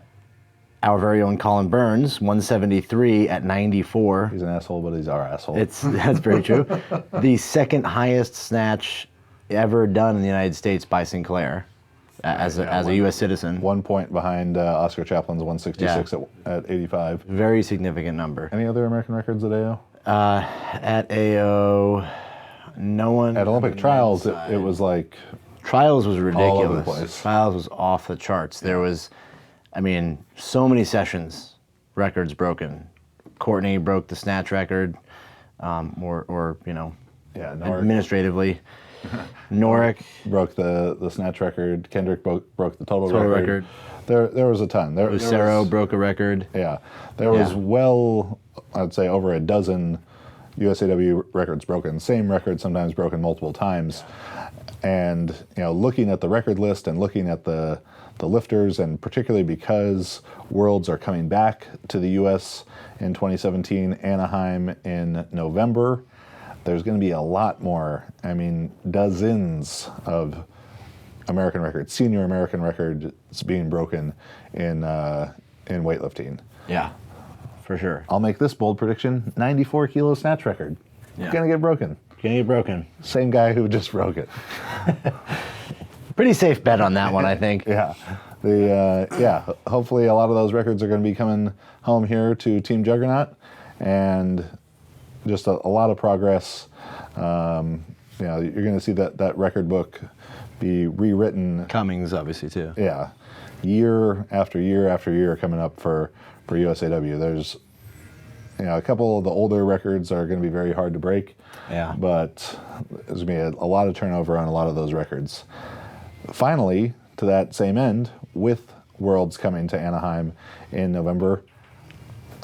very own Colin Burns, 173 at 94. He's an asshole, but he's our asshole. That's very true. The second highest snatch ever done in the United States by Sinclair as a U.S. citizen. 1 point behind Oscar Chaplin's 166 at 85. Very significant number. Any other American records at AO? At AO, no one. At Olympic trials, it was like... Trials was ridiculous. All over the place. Trials was off the charts. There was, I mean, so many sessions, records broken. Courtney broke the snatch record, or you know, administratively. Norick broke the snatch record. Kendrick broke the total record. There was a ton. Lucero broke a record. Yeah, there was I'd say over a dozen USAW records broken. Same record, sometimes broken multiple times. And you know, looking at the record list and looking at the lifters, and particularly because Worlds are coming back to the U.S. in 2017, Anaheim in November, there's going to be a lot more. I mean, dozens of American records, senior American records being broken in weightlifting. Yeah, for sure. I'll make this bold prediction: 94 kilo snatch record. Yeah. Gonna get broken. Gonna get broken. Same guy who just broke it. Pretty safe bet on that one, I think. Yeah. Hopefully a lot of those records are going to be coming home here to Team Juggernaut, and just a lot of progress. You're going to see that record book be rewritten. Cummings, obviously, too. Yeah. Year after year after year coming up for USAW. There's a couple of the older records are going to be very hard to break. Yeah. But there's going to be a lot of turnover on a lot of those records. Finally, to that same end, with Worlds coming to Anaheim in November,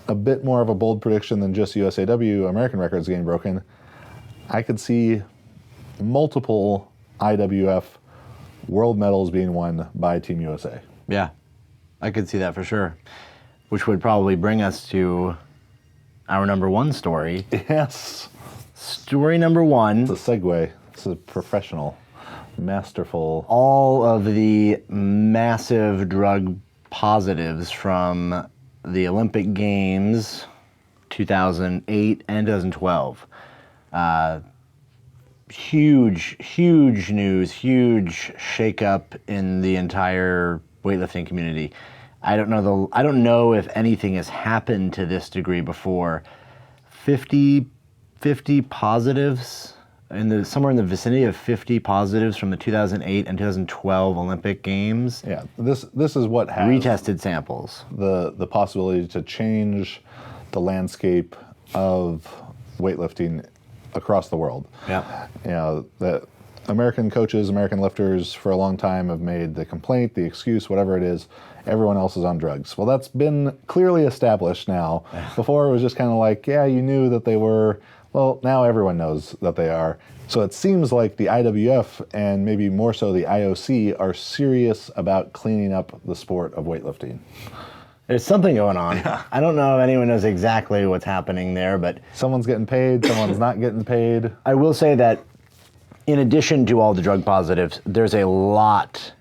a bit more of a bold prediction than just USAW American records getting broken. I could see multiple IWF world medals being won by Team USA. Yeah, I could see that for sure, which would probably bring us to our number one story. Yes. Story number one. It's a segue. It's a professional, masterful. All of the massive drug positives from the Olympic Games 2008 and 2012. Huge news, huge shakeup in the entire weightlifting community. I don't know if anything has happened to this degree before. 50 positives, somewhere in the vicinity of 50 positives from the 2008 and 2012 Olympic Games. Yeah, this is what has retested samples. The possibility to change the landscape of weightlifting across the world. Yeah. You know, the American coaches, American lifters for a long time have made the complaint, the excuse, whatever it is, everyone else is on drugs. Well, that's been clearly established now. Before it was just kind of like, yeah, you knew that they were. Well, now everyone knows that they are. So it seems like the IWF and maybe more so the IOC are serious about cleaning up the sport of weightlifting. There's something going on. Yeah. I don't know if anyone knows exactly what's happening there, but someone's getting paid, someone's not getting paid. I will say that in addition to all the drug positives, there is a lot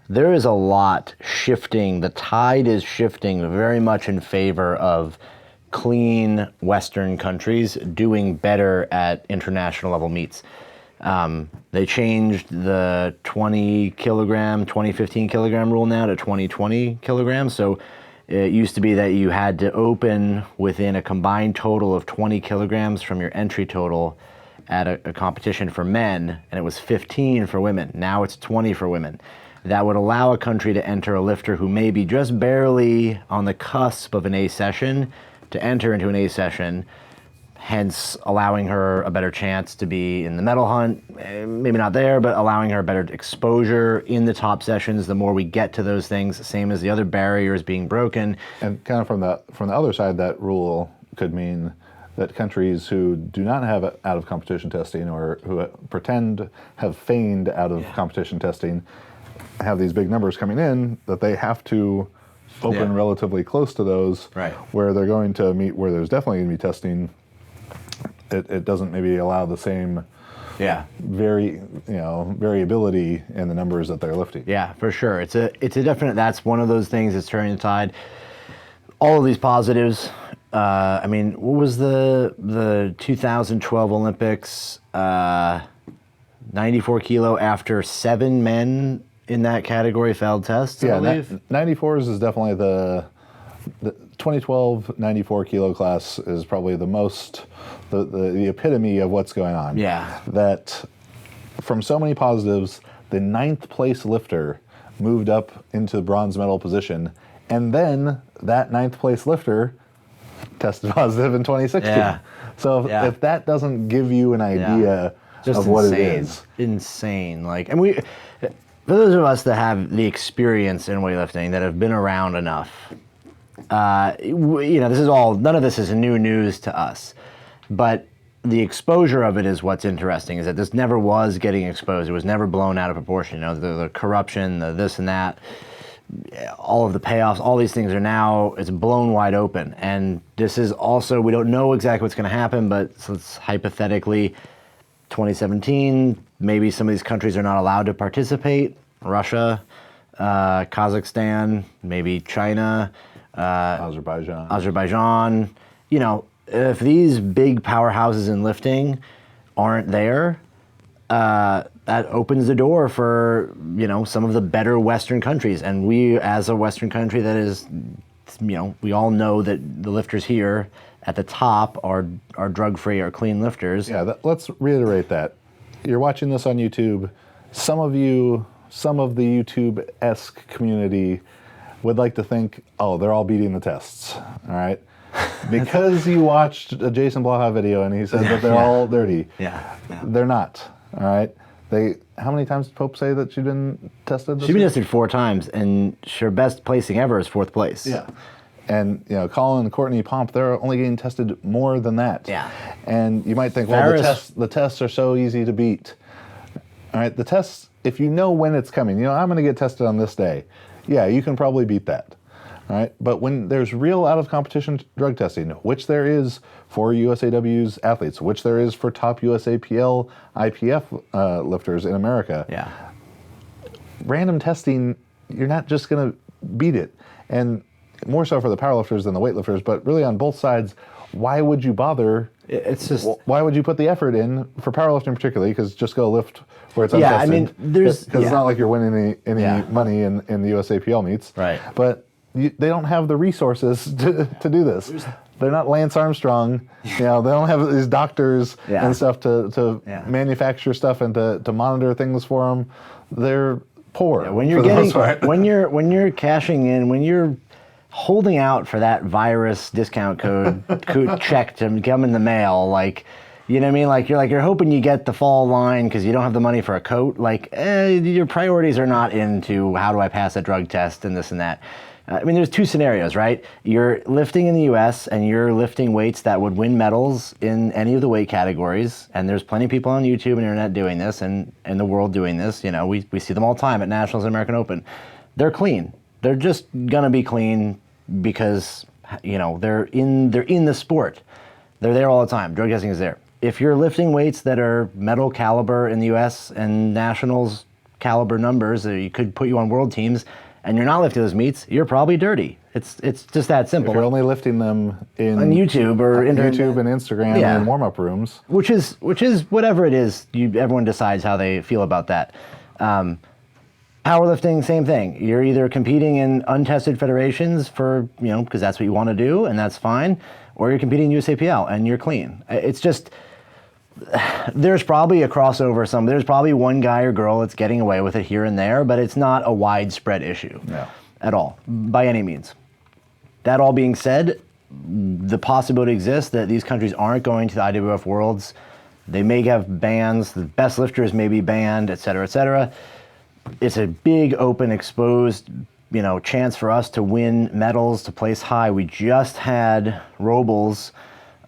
shifting. The tide is shifting very much in favor of clean Western countries doing better at international level meets. They changed the 2015 kilogram rule now to 20 kilograms. So it used to be that you had to open within a combined total of 20 kilograms from your entry total at a competition for men, and it was 15 for women. Now it's 20 for women. That would allow a country to enter a lifter who may be just barely on the cusp of an A session to enter into an A session, hence allowing her a better chance to be in the medal hunt, maybe not there, but allowing her better exposure in the top sessions. The more we get to those things, same as the other barriers being broken. And kind of from the other side, that rule could mean that countries who do not have out-of-competition testing or who have feigned out-of-competition testing have these big numbers coming in, that they have to open relatively close to those, where they're going to meet, where there's definitely going to be testing. It doesn't maybe allow the same variability in the numbers that they're lifting. Yeah, for sure. It's a definite, that's one of those things that's turning the tide. All of these positives, I mean, what was the 2012 Olympics, 94 kilo after 7 men in that category failed tests, I believe? 94s is definitely the 2012 94 kilo class is probably the most, the epitome of what's going on. Yeah. That from so many positives, the 9th place lifter moved up into bronze medal position, and then that 9th place lifter tested positive in 2016. Yeah. So if that doesn't give you an idea of what it is. Insane. Like, and for those of us that have the experience in weightlifting, that have been around enough, none of this is new news to us, but the exposure of it is what's interesting, is that this never was getting exposed. It was never blown out of proportion. You know, the corruption, the this and that, all of the payoffs, all these things are now, it's blown wide open. And this is also, we don't know exactly what's going to happen, but so it's hypothetically 2017, maybe some of these countries are not allowed to participate. Russia, Kazakhstan, maybe China, Azerbaijan. You know, if these big powerhouses in lifting aren't there, that opens the door for, some of the better Western countries. And we, as a Western country that is, we all know that the lifters here at the top are drug-free, are clean lifters. Yeah, let's reiterate that. You're watching this on YouTube. Some of the YouTube-esque community would like to think, oh, they're all beating the tests, all right? Because you watched a Jason Blaha video and he said that they're all dirty. Yeah. They're not, all right? How many times did Pope say that she'd been tested? She's been tested 4 times, and her best placing ever is 4th place. Yeah. And, Colin and Courtney Pomp, they're only getting tested more than that. Yeah. And you might think, well, the tests are so easy to beat. All right, the tests, if you know when it's coming, I'm going to get tested on this day. Yeah, you can probably beat that. All right, but when there's real out-of-competition drug testing, which there is for USAW's athletes, which there is for top USAPL, IPF lifters in America, random testing, you're not just going to beat it. And more so for the powerlifters than the weightlifters, but really on both sides, why would you bother? Why would you put the effort in for powerlifting particularly? Because just go lift where it's untested. Yeah, I mean, because it's not like you're winning any money in the USAPL meets. Right. But they don't have the resources to do this. They're not Lance Armstrong. They don't have these doctors and stuff to manufacture stuff and to monitor things for them. They're poor. Yeah, when you're cashing in, when you're holding out for that virus discount code check to come in the mail, like, You know what I mean? Like you're hoping you get the fall line because you don't have the money for a coat. Like your priorities are not into how do I pass a drug test and this and that. I mean, there's two scenarios, right? You're lifting in the U.S. and you're lifting weights that would win medals in any of the weight categories. And there's plenty of people on YouTube and internet doing this and in the world doing this. You know, we see them all the time at Nationals and American Open. They're clean. They're just gonna be clean because, you know, they're in the sport. They're there all the time. Drug testing is there. If you're lifting weights that are medal caliber in the U.S. and Nationals caliber numbers, you could put you on world teams, and you're not lifting those meets, you're probably dirty. It's just that simple. If you're only lifting them on YouTube or YouTube and Instagram and warm-up rooms, which is whatever it is, everyone decides how they feel about that. Powerlifting, same thing. You're either competing in untested federations for, you know, because that's what you want to do, and that's fine, or you're competing in USAPL and you're clean. It's just, there's probably a crossover. There's probably one guy or girl that's getting away with it here and there, but it's not a widespread issue at all, by any means. That all being said, the possibility exists that these countries aren't going to the IWF Worlds. They may have bans. The best lifters may be banned, et cetera, et cetera. It's a big, open, exposed, you know, chance for us to win medals, to place high. We just had Robles,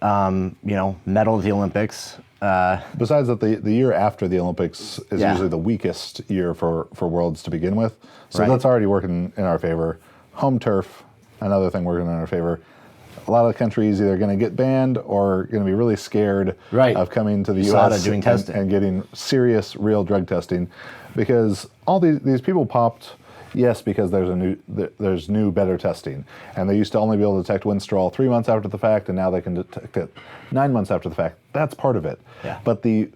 you know, medal at the Olympics. Besides that, the year after the Olympics is usually the weakest year for Worlds to begin with. So that's already working in our favor. Home turf, another thing working in our favor. A lot of countries either going to get banned or going to be really scared of coming to the U.S. doing testing and getting serious, real drug testing, because all these people popped. Yes, because there's new, better testing, and they used to only be able to detect winstrol 3 months after the fact, and now they can detect it 9 months after the fact. That's part of it. Yeah. But the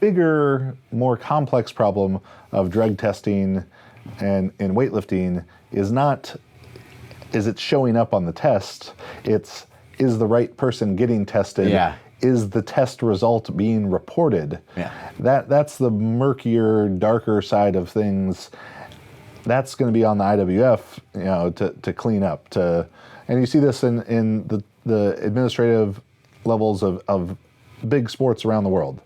bigger, more complex problem of drug testing and in weightlifting is not is it showing up on the test. It's is the right person getting tested. Yeah. Is the test result being reported? Yeah. That's the murkier, darker side of things. That's going to be on the IWF, you know, to clean up. And you see this in the administrative levels of big sports around the world.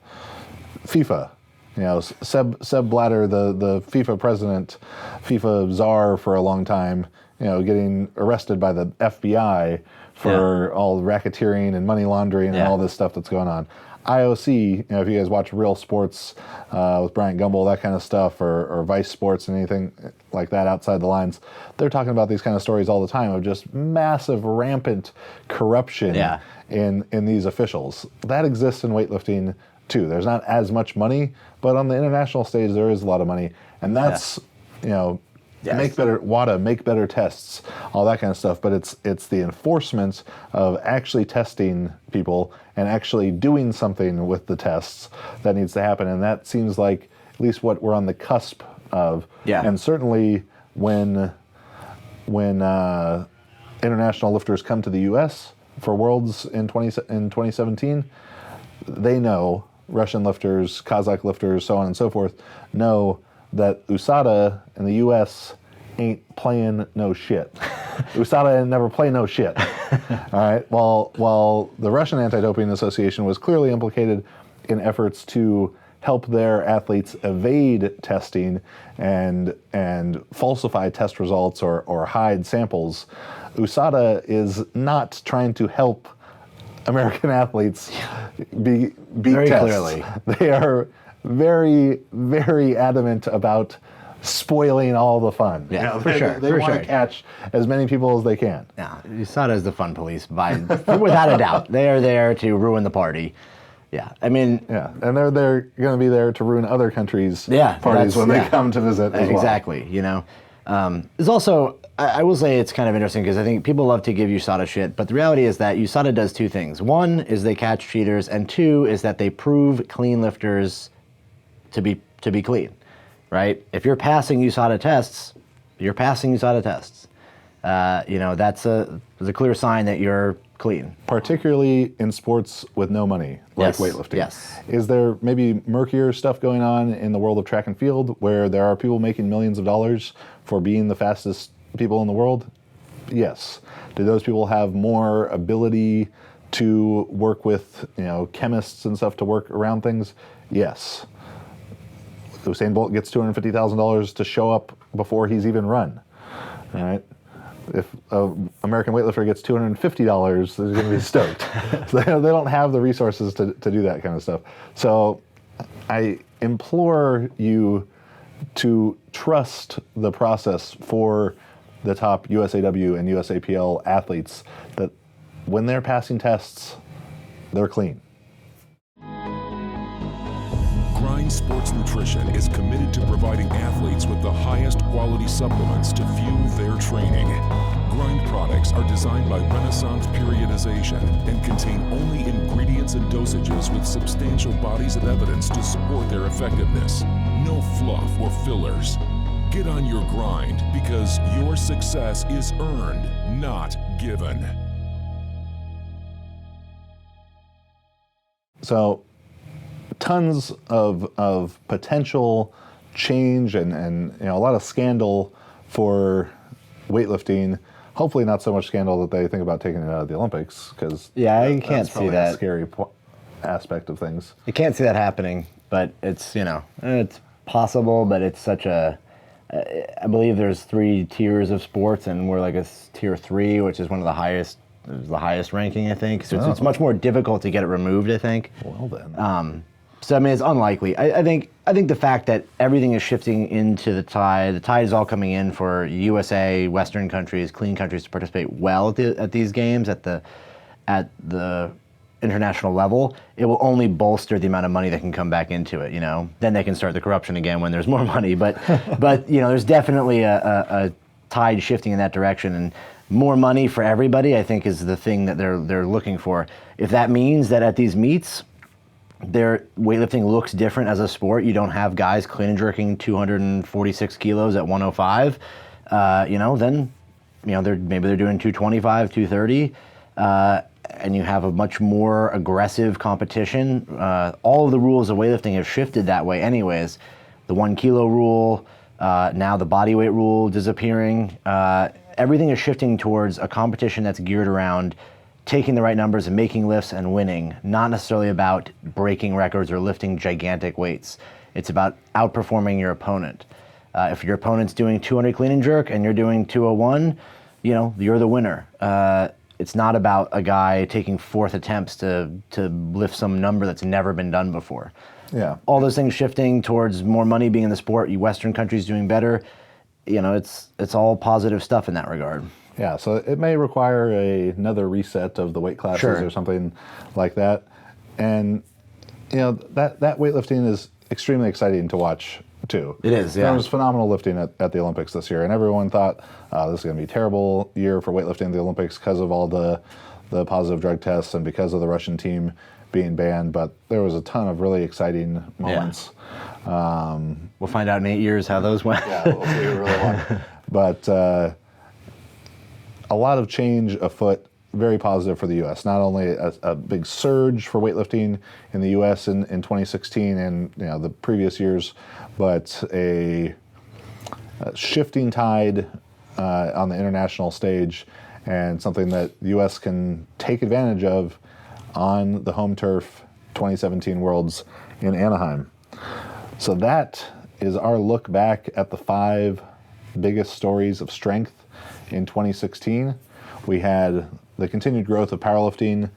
FIFA, you know, Seb Blatter, the FIFA president, FIFA czar for a long time, you know, getting arrested by the FBI for all the racketeering and money laundering and all this stuff that's going on. IOC, you know, if you guys watch Real Sports with Bryant Gumbel, that kind of stuff, or Vice Sports and anything like that outside the lines, they're talking about these kind of stories all the time of just massive, rampant corruption in these officials. That exists in weightlifting too. There's not as much money, but on the international stage there is a lot of money, and that's you know. Make better WADA, make better tests, all that kind of stuff. But it's the enforcement of actually testing people and actually doing something with the tests that needs to happen. And that seems like at least what we're on the cusp of. Yeah. And certainly when international lifters come to the U.S. for Worlds in 2017, they know, Russian lifters, Kazakh lifters, so on and so forth, know that USADA in the U.S. ain't playing no shit. USADA ain't never play no shit. All right. While the Russian Anti-Doping Association was clearly implicated in efforts to help their athletes evade testing and falsify test results or hide samples, USADA is not trying to help American athletes beat very tests. Clearly. They are very, very adamant about spoiling all the fun. Yeah, you know, for sure. They want to catch as many people as they can. Yeah, USADA is the fun police, without a doubt. They are there to ruin the party. Yeah, I mean... Yeah, and they're going to be there to ruin other countries' parties when they come to visit as well. Exactly, you know. There's also, I will say it's kind of interesting because I think people love to give USADA shit, but the reality is that USADA does two things. One is they catch cheaters, and two is that they prove clean lifters to be clean, right? If you're passing USADA tests, you're passing USADA tests. You know, that's a clear sign that you're clean. Particularly in sports with no money, like weightlifting. Yes. Is there maybe murkier stuff going on in the world of track and field where there are people making millions of dollars for being the fastest people in the world? Yes. Do those people have more ability to work with, chemists and stuff to work around things? Yes. Usain Bolt gets $250,000 to show up before he's even run. All right. If an American weightlifter gets $250, they're going to be stoked. So they don't have the resources to do that kind of stuff. So I implore you to trust the process for the top USAW and USAPL athletes, that when they're passing tests, they're clean. Grind Sports Nutrition is committed to providing athletes with the highest quality supplements to fuel their training. Grind products are designed by Renaissance Periodization and contain only ingredients and dosages with substantial bodies of evidence to support their effectiveness. No fluff or fillers. Get on your grind, because your success is earned, not given. So, tons of potential change and a lot of scandal for weightlifting. Hopefully not so much scandal that they think about taking it out of the Olympics, because I can't see that. A scary aspect of things. You can't see that happening, but it's it's possible. But it's such a I believe there's 3 tiers of sports, and we're like a tier 3, which is one of the highest. The highest ranking, I think. So it's much more difficult to get it removed, I think. Well then. So I mean, it's unlikely. I think the fact that everything is shifting into the tide is all coming in for USA, Western countries, clean countries to participate well at these games at the international level. It will only bolster the amount of money that can come back into it. Then they can start the corruption again when there's more money. But there's definitely a tide shifting in that direction, and more money for everybody, I think, is the thing that they're looking for. If that means that at these meets, their weightlifting looks different as a sport, you don't have guys clean and jerking 246 kilos at 105, then maybe they're doing 225, 230, and you have a much more aggressive competition. All of the rules of weightlifting have shifted that way anyways. The 1 kilo rule, now the body weight rule disappearing. Everything is shifting towards a competition that's geared around taking the right numbers and making lifts and winning, not necessarily about breaking records or lifting gigantic weights. It's about outperforming your opponent. If your opponent's doing 200 clean and jerk and you're doing 201, you're the winner. It's not about a guy taking 4th attempts to lift some number that's never been done before. Yeah. All those things shifting towards more money being in the sport, Western countries doing better. It's all positive stuff in that regard. Yeah, so it may require another reset of the weight classes or something like that. And, that weightlifting is extremely exciting to watch, too. It is, yeah. There was phenomenal lifting at the Olympics this year, and everyone thought this is going to be a terrible year for weightlifting at the Olympics because of all the positive drug tests and because of the Russian team being banned, but there was a ton of really exciting moments. Yeah. We'll find out in 8 years how those went. Yeah, we'll see who really won. But a lot of change afoot, very positive for the U.S. Not only a big surge for weightlifting in the U.S. in 2016 and the previous years, but a shifting tide on the international stage, and something that the U.S. can take advantage of on the home turf 2017 Worlds in Anaheim. So that is our look back at the 5 biggest stories of strength in 2016. We had the continued growth of powerlifting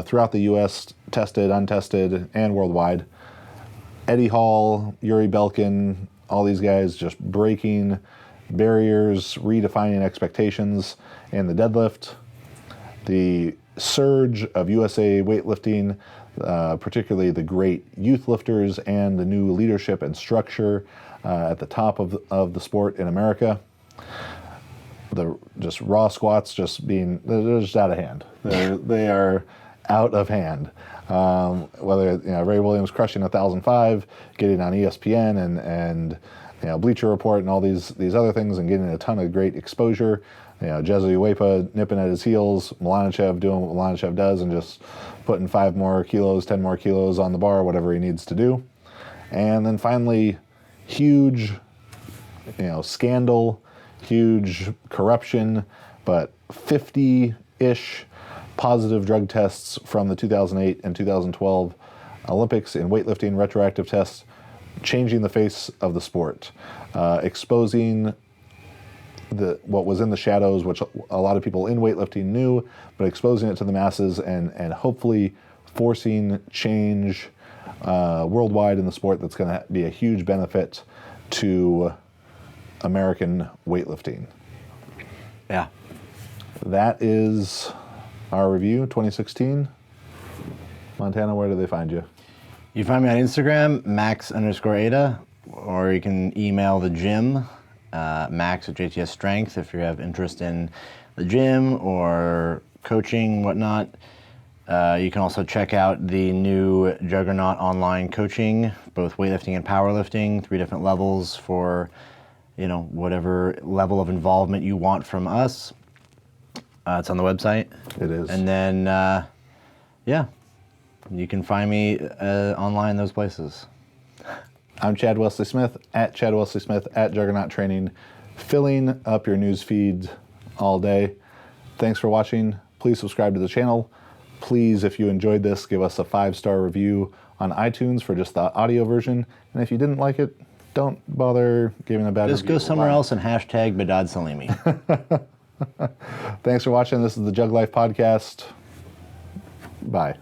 throughout the U.S., tested, untested, and worldwide. Eddie Hall, Yuri Belkin, all these guys just breaking barriers, redefining expectations in the deadlift. The surge of USA weightlifting, particularly the great youth lifters and the new leadership and structure at the top of the sport in America. The just raw squats they're just out of hand. They are out of hand. Whether Ray Williams crushing 1,005, getting on ESPN and Bleacher Report and all these other things, and getting a ton of great exposure. Jesu Uepa nipping at his heels, Milanichev doing what Milanichev does and just putting 5 more kilos, 10 more kilos on the bar, whatever he needs to do. And then finally, huge, scandal, huge corruption, but 50-ish positive drug tests from the 2008 and 2012 Olympics in weightlifting, retroactive tests, changing the face of the sport, exposing what was in the shadows, which a lot of people in weightlifting knew, but exposing it to the masses and hopefully forcing change worldwide in the sport that's going to be a huge benefit to American weightlifting. Yeah. That is our review, 2016. Montana, where do they find you? You find me on Instagram, max_Ada, or you can email the gym, max@JTS Strength, if you have interest in the gym or coaching, whatnot. You can also check out the new Juggernaut online coaching, both weightlifting and powerlifting, 3 different levels for, whatever level of involvement you want from us. It's on the website. It is. And then, you can find me online those places. I'm Chad Wesley Smith, at Chad Wesley Smith, at Juggernaut Training, filling up your news feed all day. Thanks for watching. Please subscribe to the channel. Please, if you enjoyed this, give us a 5-star review on iTunes for just the audio version. And if you didn't like it, don't bother giving a bad review. Just go somewhere else and hashtag Badad Salimi. Thanks for watching. This is the JuggLife Podcast. Bye.